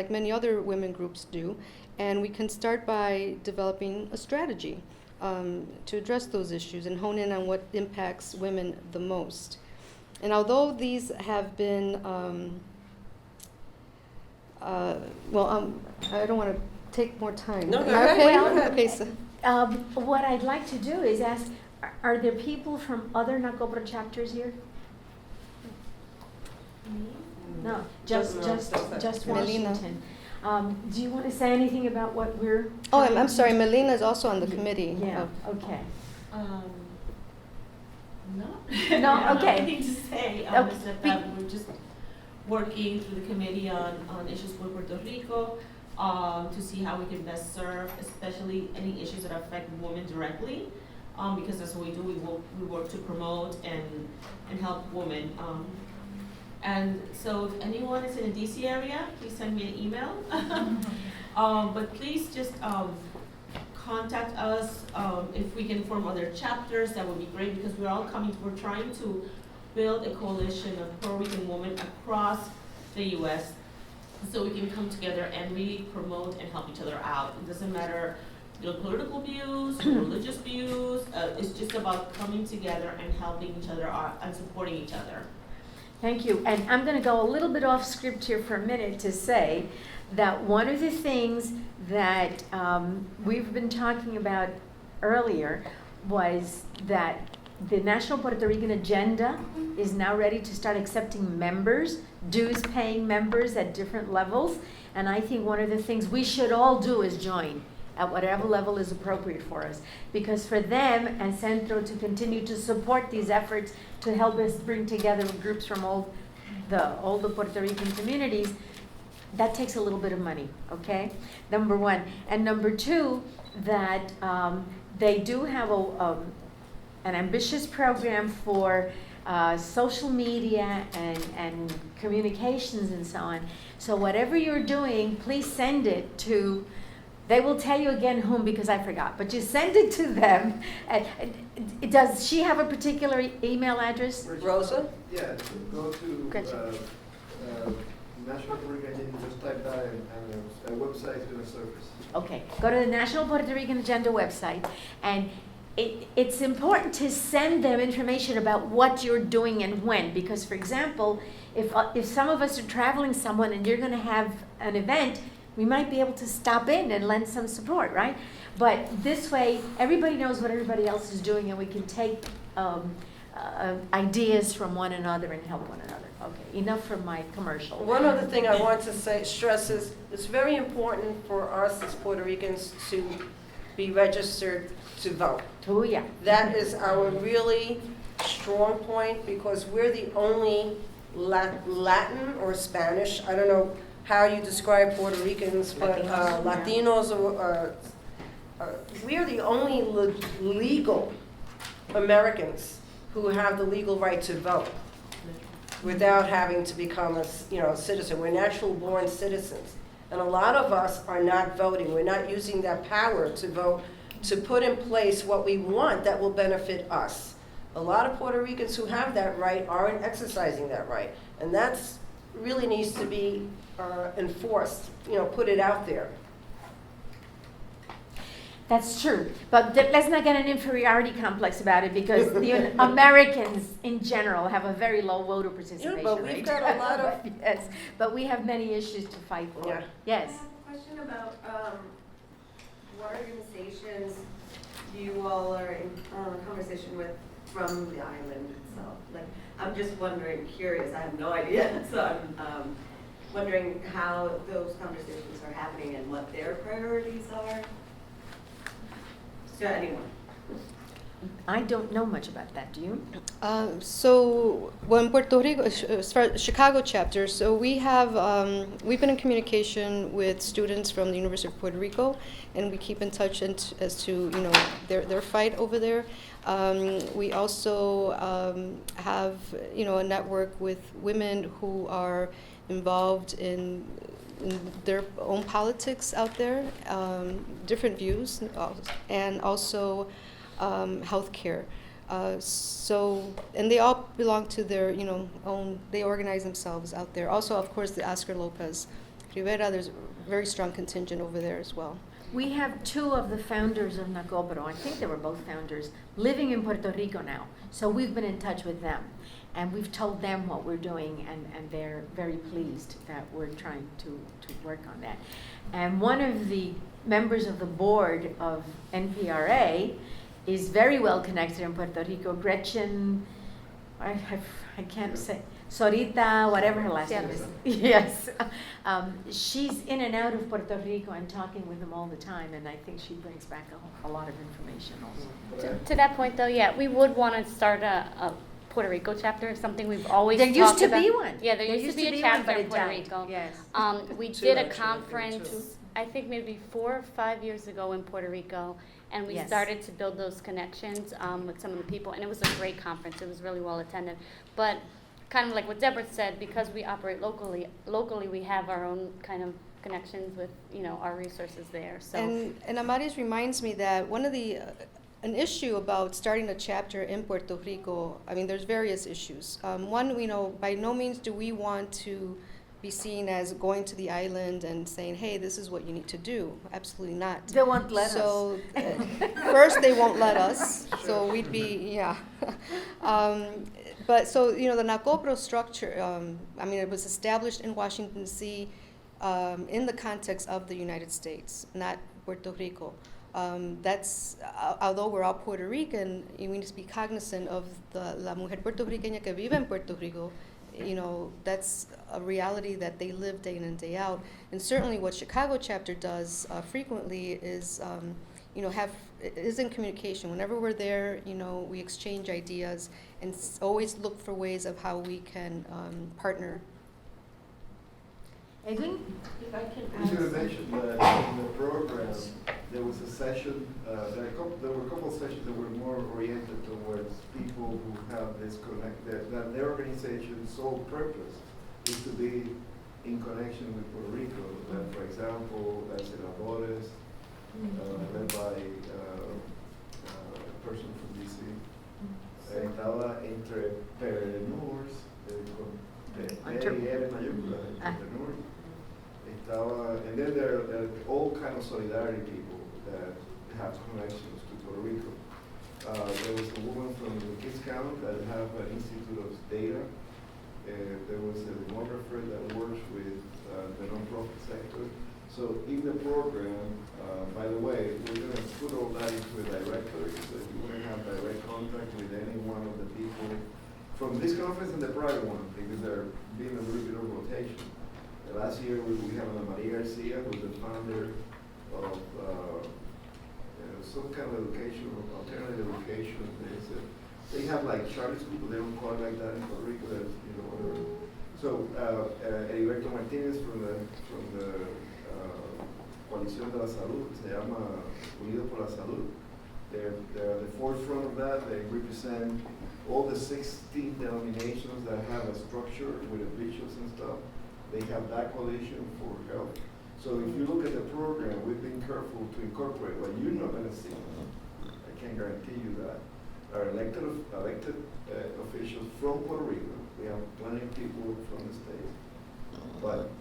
many other women groups do. And we can start by developing a strategy to address those issues and hone in on what impacts women the most. And although these have been, I don't want to take more time. No, go Am I ahead. okay? Go ahead. Okay, so What I'd like to do is ask, are there people from other NACOPRW chapters here? No, just Melina. Washington. Do you want to say anything about what we're? oh, trying I'm to- sorry, Melina is also on the committee. Yeah, of- okay. No. No, I don't have okay. anything to say, Okay. except that we're just working through the committee on issues with Puerto Rico, to see how we can best serve, especially any issues that affect women directly, because that's what we do. We work to promote and help women. And so if anyone is in the DC area, please send me an email. But please just contact us. If we can form other chapters, that would be great, because we're trying to build a coalition of Puerto Rican women across the U.S. so we can come together and really promote and help each other out. It doesn't matter your political views, religious views. It's just about coming together and helping each other out and supporting each other. Thank you. And I'm going to go a little bit off script here for a minute to say that one of the things that we've been talking about earlier was that the National Puerto Rican Agenda is now ready to start accepting members, dues-paying members at different levels. And I think one of the things we should all do is join at whatever level is appropriate for us. Because for them and Centro to continue to support these efforts to help us bring together groups from all the Puerto Rican communities, That takes a little bit of money, okay? Number one. And number two, that they do have an ambitious program for social media and communications and so on. So whatever you're doing, please send it to, they will tell you again whom, because I forgot, but just send it to them. Does she have a particular email address? Rosa? Yeah, go to Gotcha. National Puerto Rican, just type that in, and a website is going to surface. Okay, go to the National Puerto Rican Agenda website, and it's important to send them information about what you're doing and when, because, for example, if some of us are traveling someone and you're going to have an event, we might be able to stop in and lend some support, right? But this way, everybody knows what everybody else is doing, and we can take ideas from one another and help one another. Okay, enough from my commercial. One other thing I want to stress is, it's very important for us as Puerto Ricans to be registered to vote. Oh, yeah. That is our really strong point, because we're the only Latin or Spanish, I don't know how you describe Puerto Ricans, but Latinos, we are the only legal Americans who have the legal right to vote without having to become a citizen. We're natural born citizens. And a lot of us are not voting. We're not using that power to vote to put in place what we want that will benefit us. A lot of Puerto Ricans who have that right aren't exercising that right. And that's really needs to be enforced, put it out there. That's true, but let's not get an inferiority complex about it, because the Americans in general have a very low voter participation rate. But we've got a lot of... Yes, but we have many issues to fight for. Yeah. Yes. I have a question about what organizations you all are in conversation with from the island itself. Like, I'm just wondering, curious, I have no idea, so I'm wondering how those conversations are happening and what their priorities are. To anyone. I don't know much about that, do you? So when Puerto Rico, as far as Chicago chapter, so we have, we've been in communication with students from the University of Puerto Rico, and we keep in touch as to, their fight over there. We also have, a network with women who are involved in their own politics out there, different views, and also healthcare. And they all belong to their, own, they organize themselves out there. Also, of course, the Oscar Lopez Rivera, there's a very strong contingent over there as well. We have two of the founders of NACOPRW, I think they were both founders, living in Puerto Rico now. So we've been in touch with them, and we've told them what we're doing, and they're very pleased that we're trying to work on that. And one of the members of the board of NPRA is very well connected in Puerto Rico, Gretchen, I can't say, Sorita, whatever her last name is. Yes. She's in and out of Puerto Rico and talking with them all the time, and I think she brings back a lot of information also. To that point, though, yeah, we would want to start a Puerto Rico chapter, something we've always There talked used to about. be one. Yeah, there used to be a chapter but in it Puerto died. Rico. Yes. We Two, did a actually, conference, I think maybe 4 or 5 years ago in Puerto Rico, and we Yes. started to build those connections with some of the people, and it was a great conference. It was really well attended. But kind of like what Deborah said, because we operate locally we have our own kind of connections with, our resources there. So And Amaris reminds me that one of the, an issue about starting a chapter in Puerto Rico, I mean, there's various issues. One, by no means do we want to be seen as going to the island and saying, hey, this is what you need to do. Absolutely not. They won't let us. So first they won't let us, so we'd be, yeah. But so, the NACOPRW structure, it was established in Washington, D.C. In the context of the United States, not Puerto Rico. That's, although we're all Puerto Rican, we need to be cognizant of la mujer puertorriqueña que vive en Puerto Rico. That's a reality that they live day in and day out. And certainly what Chicago chapter does frequently is, is in communication. Whenever we're there, we exchange ideas and always look for ways of how we can partner. Edwin? If I can I was going add to mention that in the program, there was a session, there were a couple of sessions that were more oriented towards people who have this that their organization's sole purpose is to be in connection with Puerto Rico. For example, Senadores, led by a person from DC. Estaba Entrepreneurs, Entrepreneurs. And then there are all kind of solidarity people that have connections to Puerto Rico. There was a woman from the Kids Count that have an Institute of Data. There was a demographer that works with the nonprofit sector. So in the program, by the way, we're going to put all that into a directory, so if you want to have direct contact with any one of the people from this conference and the prior one, because they're being a little bit of rotation. Last year we have Amaris, who's the founder of some kind of education, alternative education. They have like charter school, but they don't call it like that in Puerto Rico. Whatever. So Heriberto Martinez from the Coalición de la Salud, se llama Unidos por la Salud. They're at the forefront of that. They represent all the 16 denominations that have a structure with the bishops and stuff. They have that coalition for health. So if you look at the program, we've been careful to incorporate what you're not going to see. I can guarantee you that. Our elected officials from Puerto Rico. We have plenty of people from the state, but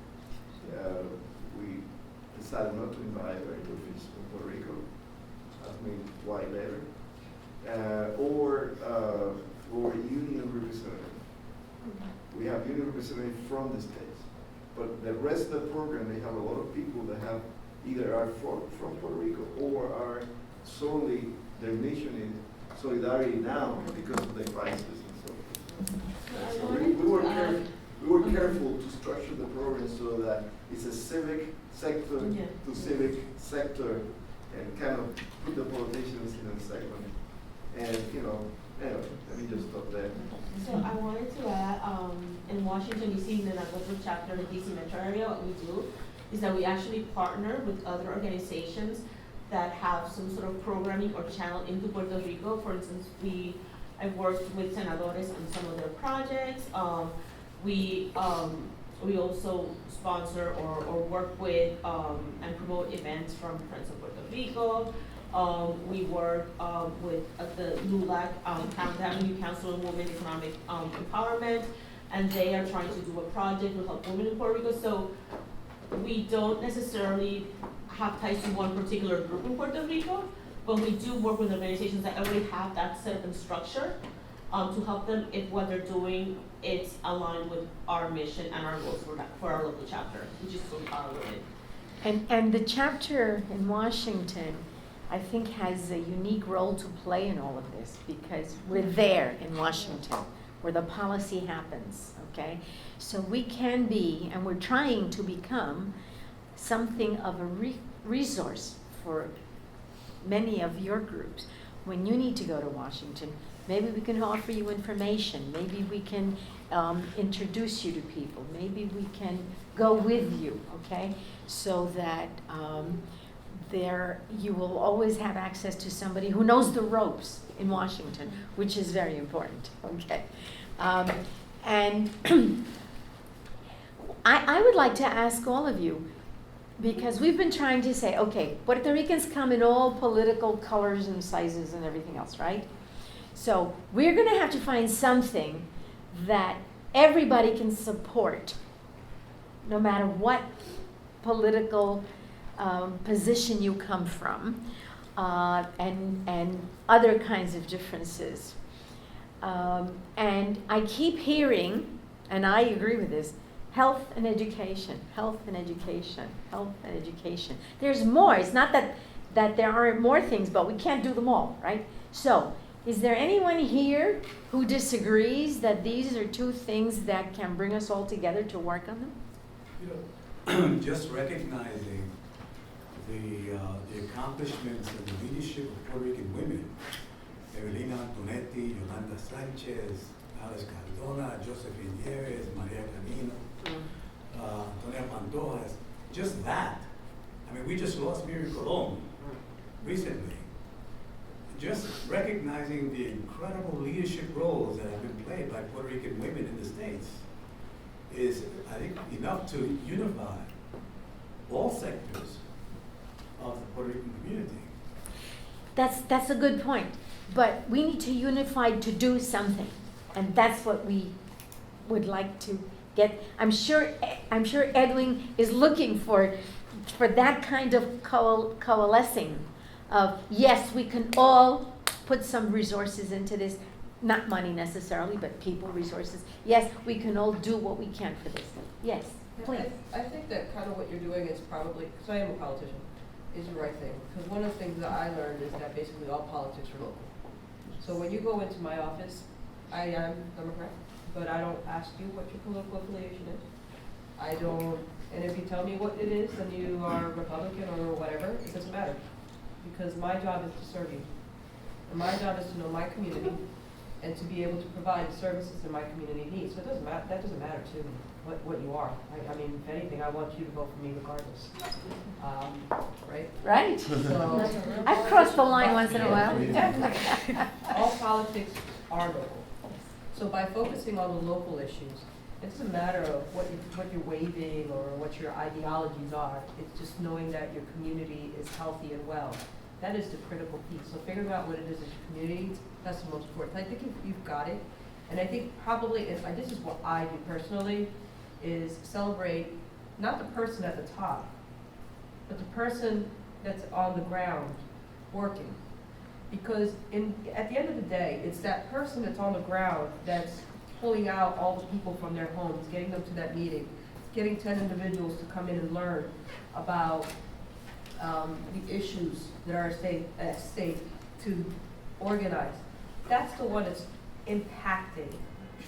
we decided not to invite elected officials from Puerto Rico. Ask me why later. Or union representative. We have union representatives from the states. But the rest of the program, they have a lot of people that have either are from Puerto Rico or are solely, their mission is solidarity now because of the crisis and so forth. So we were careful to structure the program so that it's a civic sector to civic sector and kind of put the politicians in a segment. And, anyway, let me just stop there. So I wanted to add, in Washington, D.C., in the NACOPRW chapter in the D.C. metro area, what we do is that we actually partner with other organizations that have some sort of programming or channel into Puerto Rico. For instance, I've worked with Senadores on some of their projects. We also sponsor or work with and promote events from Friends of Puerto Rico. We work with the LULAC, Avenue Council on Women Economic Empowerment, and they are trying to do a project to help women in Puerto Rico. So we don't necessarily have ties to one particular group in Puerto Rico, but we do work with organizations that already have that set and structure to help them if what they're doing is aligned with our mission and our goals for our local chapter, which is so empower women. And the chapter in Washington, I think, has a unique role to play in all of this because we're there in Washington where the policy happens, okay? So we can be, and we're trying to become, something of a resource for many of your groups. When you need to go to Washington, maybe we can offer you information. Maybe we can introduce you to people. Maybe we can go with you, okay? So that you will always have access to somebody who knows the ropes in Washington, which is very important, okay? And I would like to ask all of you, because we've been trying to say, okay, Puerto Ricans come in all political colors and sizes and everything else, right? So we're gonna have to find something that everybody can support, no matter what political position you come from, and other kinds of differences. And I keep hearing, and I agree with this, health and education, health and education, health and education. There's more. It's not that there aren't more things, but we can't do them all, right? So, is there anyone here who disagrees that these are two things that can bring us all together to work on them? Just recognizing the accomplishments and the leadership of Puerto Rican women, Evelina Antonetti, Yolanda Sanchez, Alice Cardona, Josephine Nieves, Maria Camino, Antonia Pantojas, just that. I mean, we just lost Miri Colon recently. Just recognizing the incredible leadership roles that have been played by Puerto Rican women in the States is, I think, enough to unify all sectors of the Puerto Rican community. That's a good point. But we need to unify to do something. And that's what we would like to get. I'm sure Edwin is looking for that kind of coalescing of, yes, we can all put some resources into this, not money necessarily, but people resources. Yes, we can all do what we can for this. Yes, please. I think that kind of what you're doing is probably, because I am a politician, is the right thing. Because one of the things that I learned is that basically all politics are local. So when you go into my office, I am Democrat, but I don't ask you what your political affiliation is. I don't, and if you tell me what it is, then you are Republican or whatever, it doesn't matter. Because my job is to serve you. And my job is to know my community and to be able to provide services that my community needs. So it doesn't matter, that doesn't matter to me, what you are. I mean, if anything, I want you to vote for me regardless. Right? Right. So, I've crossed the line once in a while. all politics are local. So by focusing on the local issues, it doesn't matter of what you're waving or what your ideologies are. It's just knowing that your community is healthy and well. That is the critical piece. So figuring out what it is in your community, that's the most important. I think you've got it. And I think probably, this is what I do personally, is celebrate not the person at the top, but the person that's on the ground working. Because at the end of the day, it's that person that's on the ground that's pulling out all the people from their homes, getting them to that meeting, getting 10 individuals to come in and learn about the issues that are at stake to organize. That's the one that's impacting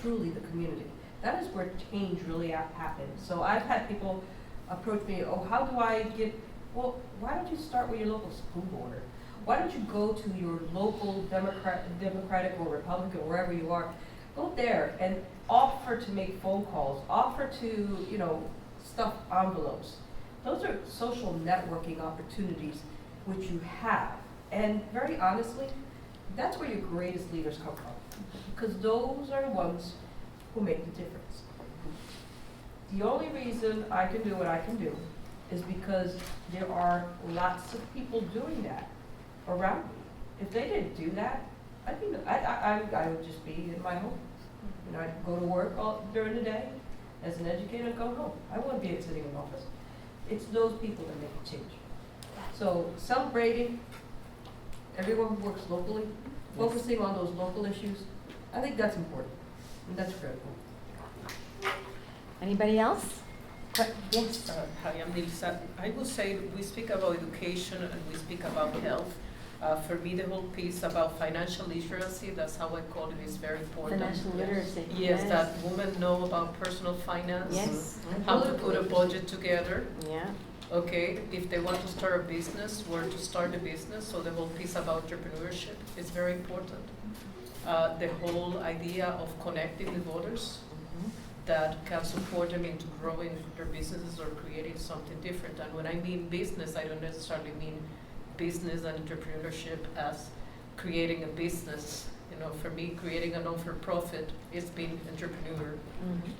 truly the community. That is where change really happens. So I've had people approach me, oh, how do I get, well, why don't you start with your local school board? Why don't you go to your local Democratic or Republican, wherever you are, go there and offer to make phone calls, offer to, stuff envelopes. Those are social networking opportunities which you have. And very honestly, that's where your greatest leaders come from. Because those are the ones who make the difference. The only reason I can do what I can do is because there are lots of people doing that around me. If they didn't do that, I would just be in my home. I'd go to work during the day as an educator and go home. I wouldn't be sitting in office. It's those people that make a change. So celebrating everyone who works locally, focusing on those local issues, I think that's important, and that's critical. Anybody else? Yes. Hi, I'm Nilsa. I will say we speak about education and we speak about health. For me, the whole piece about financial literacy, that's how I call it, is very important. Financial literacy. Yes, that women know about personal finance. Yes. How to put a budget together. Yeah. Okay, if they want to start a business, where to start a business, so the whole piece about entrepreneurship is very important. The whole idea of connecting with others that can support them into growing their businesses or creating something different. And when I mean business, I don't necessarily mean business and entrepreneurship as creating a business. For me, creating a non-for-profit is being entrepreneur.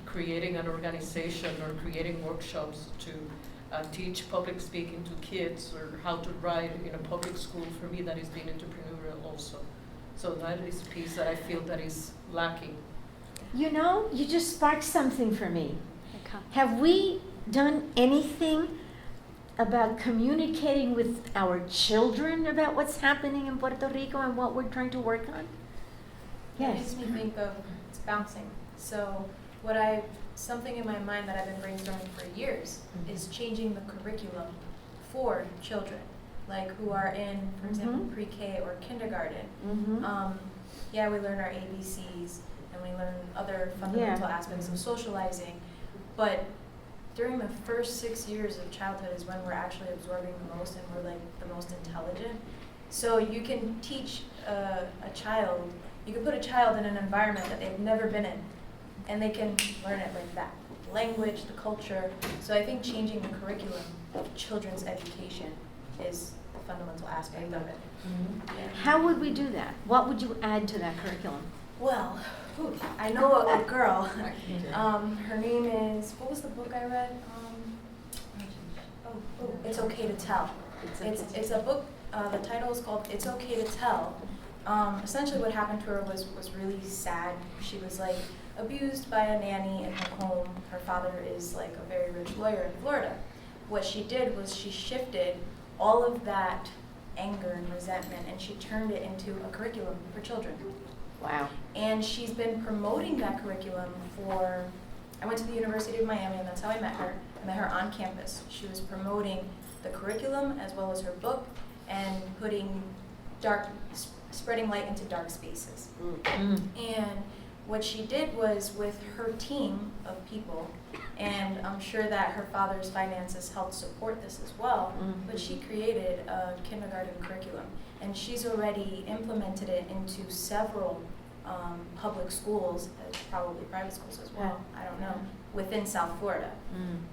Creating an organization or creating workshops to teach public speaking to kids or how to write in a public school, for me that is being entrepreneurial also. So that is a piece that I feel that is lacking. You just sparked something for me. Have we done anything about communicating with our children about what's happening in Puerto Rico and what we're trying to work on? It Yes. makes me think of, it's bouncing. So something in my mind that I've been brainstorming for years is changing the curriculum for children, like who are in, for example, pre-K or kindergarten. We learn our ABCs and we learn other fundamental aspects of socializing, but during the first 6 years of childhood is when we're actually absorbing the most and we're like the most intelligent. So you can teach you can put a child in an environment that they've never been in, and they can learn it like that. the language, the culture. So I think changing the curriculum of children's education is a fundamental aspect of it. Yeah. How would we do that? What would you add to that curriculum? Well, I know a girl. Her name is, what was the book I read? It's Okay to Tell. It's a book, the title is called It's Okay to Tell. Essentially what happened to her was really sad. She was like abused by a nanny in her home. Her father is like a very rich lawyer in Florida. What she did was she shifted all of that anger and resentment and she turned it into a curriculum for children. Wow. And she's been promoting that curriculum for, I went to the University of Miami and that's how I met her. I met her on campus. She was promoting the curriculum as well as her book and spreading light into dark spaces. And what she did was with her team of people, and I'm sure that her father's finances helped support this as well, but she created a kindergarten curriculum and she's already implemented it into several public schools, probably private schools as well, I don't know, within South Florida.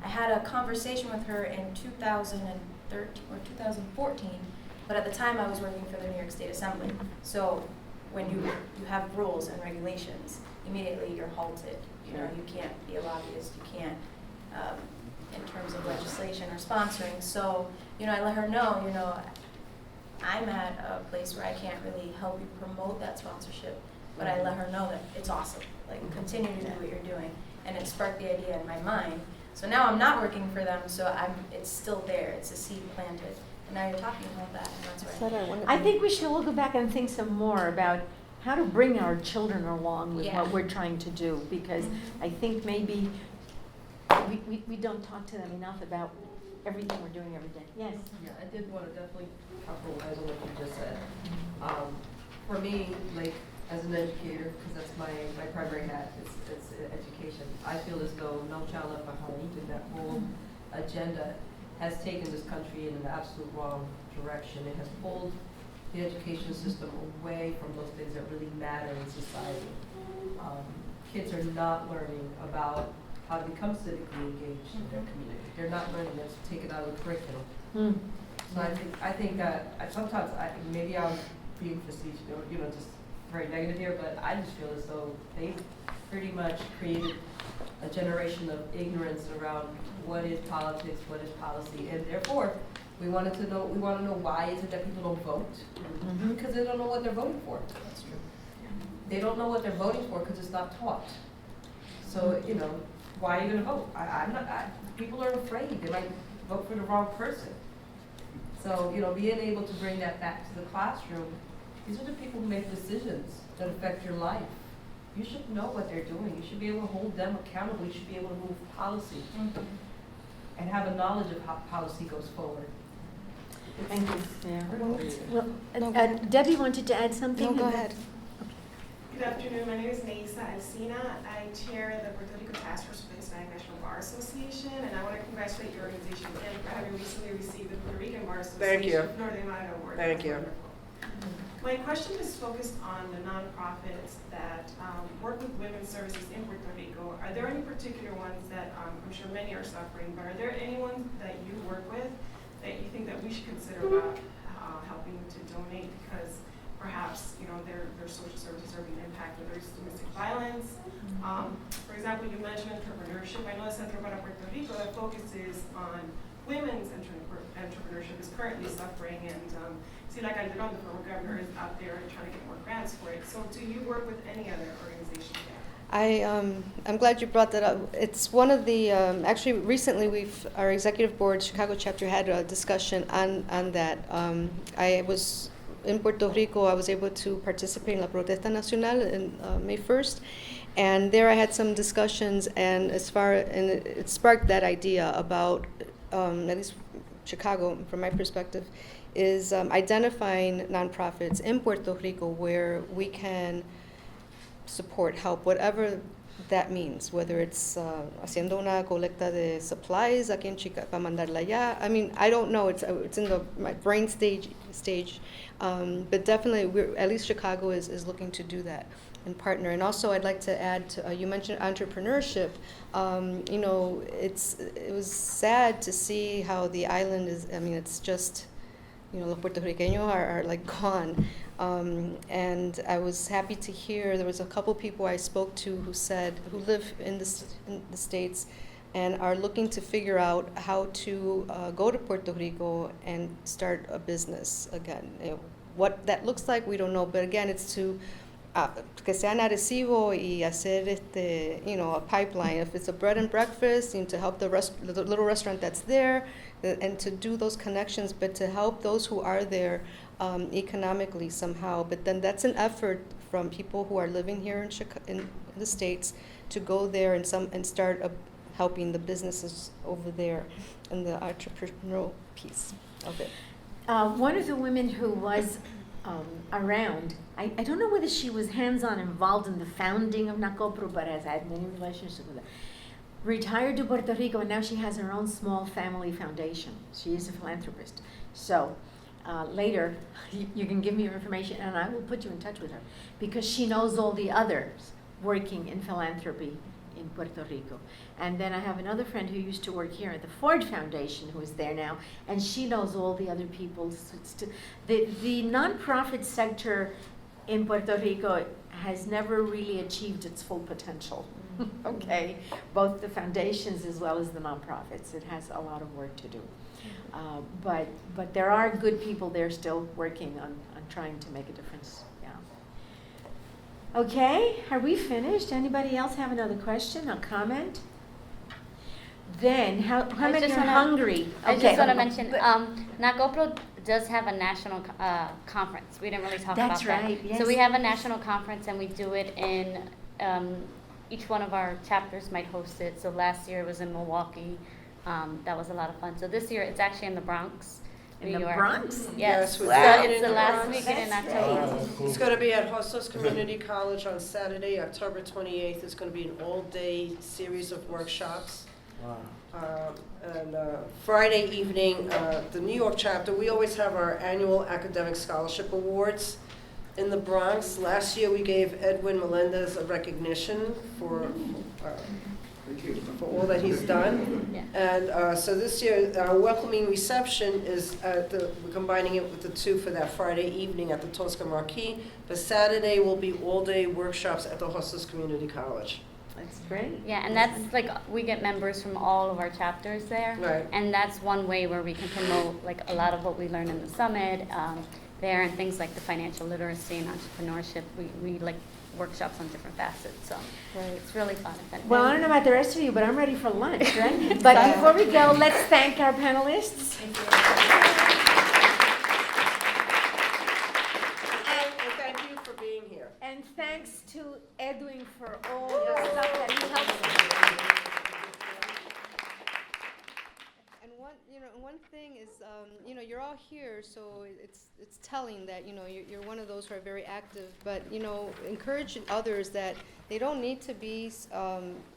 I had a conversation with her in 2013 or 2014, but at the time I was working for the New York State Assembly. So when you have rules and regulations, immediately you're halted. You know, you can't be a lobbyist, you can't, in terms of legislation or sponsoring. So, you know, I let her know, you know, I'm at a place where I can't really help you promote that sponsorship, but I let her know that it's awesome. Like, continue to do what you're doing. And it sparked the idea in my mind. So now I'm not working for them, so it's still there. It's a seed planted. And now you're talking about that, and that's right. I think we should all go back and think some more about how to bring our children along with Yeah. what we're trying to do, because I think maybe we don't talk to them enough about everything we're doing every day. Yes? Yeah, I did want to definitely capitalize on what you just said. For me, like, as an educator, because that's my primary hat, it's education. I feel as though No Child Left Behind and that whole agenda has taken this country in an absolute wrong direction. It has pulled the education system away from those things that really matter in society. Kids are not learning about how to become civically engaged in their community. They're not learning this, taken out of the curriculum. So I think that sometimes maybe I'm being facetious, you know, just very negative here, but I just feel as though they pretty much created a generation of ignorance around what is politics, what is policy, and therefore we want to know why is it that people don't vote? Because they don't know what they're voting for. That's true. They don't know what they're voting for because it's not taught. So, you know, why are you going to vote? People are afraid. They might vote for the wrong person. So, you know, being able to bring that back to the classroom, these are the people who make decisions that affect your life. You should know what they're doing. You should be able to hold them accountable. You should be able to move policy and have a knowledge of how policy goes forward. Thank you, Sarah. Well, Debbie wanted to add something? No, go ahead. Good afternoon. My name is Neisa Alcina. I chair the Puerto Rico Task Force for the Hispanic National Bar Association, and I want to congratulate your organization again for having recently received the Puerto Rican Bar Association Northern Ireland Award. Thank you. My question is focused on the nonprofits that work with women's services in Puerto Rico. Are there any particular ones that I'm sure many are suffering, but are there any ones that you work with that you think that we should consider about helping to donate, because perhaps, you know, their social services are being impacted, there's domestic violence. For example, you mentioned entrepreneurship. I know the Centro para Puerto Rico that focuses on women's entrepreneurship is currently suffering, and like Calderon, the former governor, is out there trying to get more grants for it. So do you work with any other organizations there? I'm glad you brought that up. It's one of the, actually recently our executive board, Chicago chapter, had a discussion on that. I was in Puerto Rico. I was able to participate in La Protesta Nacional on May 1st. And there I had some discussions, and it sparked that idea about, at least Chicago, from my perspective, is identifying nonprofits in Puerto Rico where we can support, help, whatever that means, whether it's haciendo una colecta de supplies aquí en Chicago para mandarla allá. I mean, I don't know. It's in my brain stage, but definitely at least Chicago is looking to do that. and partner. And also, I'd like to add, you mentioned entrepreneurship. You know, it was sad to see how the island is, I mean, it's just, you know, los puertorriqueños are like gone. And I was happy to hear, there was a couple people I spoke to who live in the States and are looking to figure out how to go to Puerto Rico and start a business again. What that looks like, we don't know, but again, it's to que sea en Arecibo y hacer you know, a pipeline. If it's a bread and breakfast, you know, to help the little restaurant that's there, and to do those connections, but to help those who are there economically somehow. But then that's an effort from people who are living here in the States to go there and start helping the businesses over there and the entrepreneurial piece of it. One of the women who was around, I don't know whether she was hands-on involved in the founding of NACOPRW, but has had many relationships with it. Retired to Puerto Rico, and now she has her own small family foundation. She is a philanthropist. So later, you can give me your information, and I will put you in touch with her, because she knows all the others working in philanthropy in Puerto Rico. And then I have another friend who used to work here at the Ford Foundation, who is there now, and she knows all the other people. The nonprofit sector in Puerto Rico has never really achieved its full potential. Okay, both the foundations as well as the nonprofits. It has a lot of work to do. But there are good people there still working on trying to make a difference. Yeah. Okay, are we finished? Anybody else have another question or comment? Then, how many are hungry? I just want to mention, NACOPRW does have a national conference. We didn't really talk about that. That's right, yes. So we have a national conference, and we do it in, each one of our chapters might host it. So last year it was in Milwaukee. That was a lot of fun. So this year it's actually in the Bronx, In New the York. Bronx? Yes, Yes, so we're it's the last Bronx. weekend in That's October. It's going to be at Hostos Community College on Saturday, October 28th. It's going to be an all-day series of workshops. And Friday evening, the New York chapter, we always have our annual academic scholarship awards in the Bronx. Last year, we gave Edwin Melendez a recognition for all that he's done. Yeah. And so this year, our welcoming reception is we're combining it with the two for that Friday evening at the Tosca Marquis. But Saturday will be all-day workshops at the Hostos Community College. That's great. Yeah, and that's like, we get members from all of our chapters there. Right. And that's one way where we can promote like a lot of what we learn in the summit there, and things like the financial literacy and entrepreneurship. We like workshops on different facets, so it's really fun. Well, I don't know about the rest of you, but I'm ready for lunch, right? But before we go, let's thank our panelists. And thank you for being here. And thanks to Edwin for all the stuff that he helped us with. And one thing is, you're all here, so it's telling that, you're one of those who are very active, but, encourage others that they don't need to be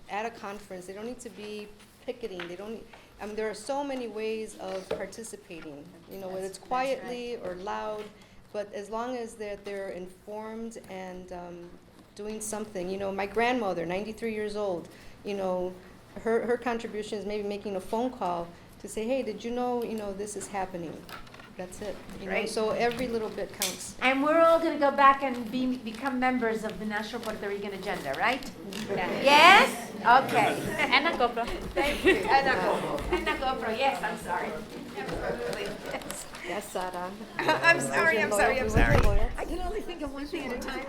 at a conference, they don't need to be picketing, there are so many ways of participating, whether it's quietly or loud, but as long as they're informed and doing something. My grandmother, 93 years old, her contribution is maybe making a phone call to say, hey, did you know, this is happening? That's it. Right. So every little bit counts. And we're all going to go back and become members of the National Puerto Rican Agenda, right? Yes? Okay. And NACOPRW. Thank you. And NACOPRW, yes, I'm sorry. Yes, Sara. I'm sorry. I can only think of one thing at a time.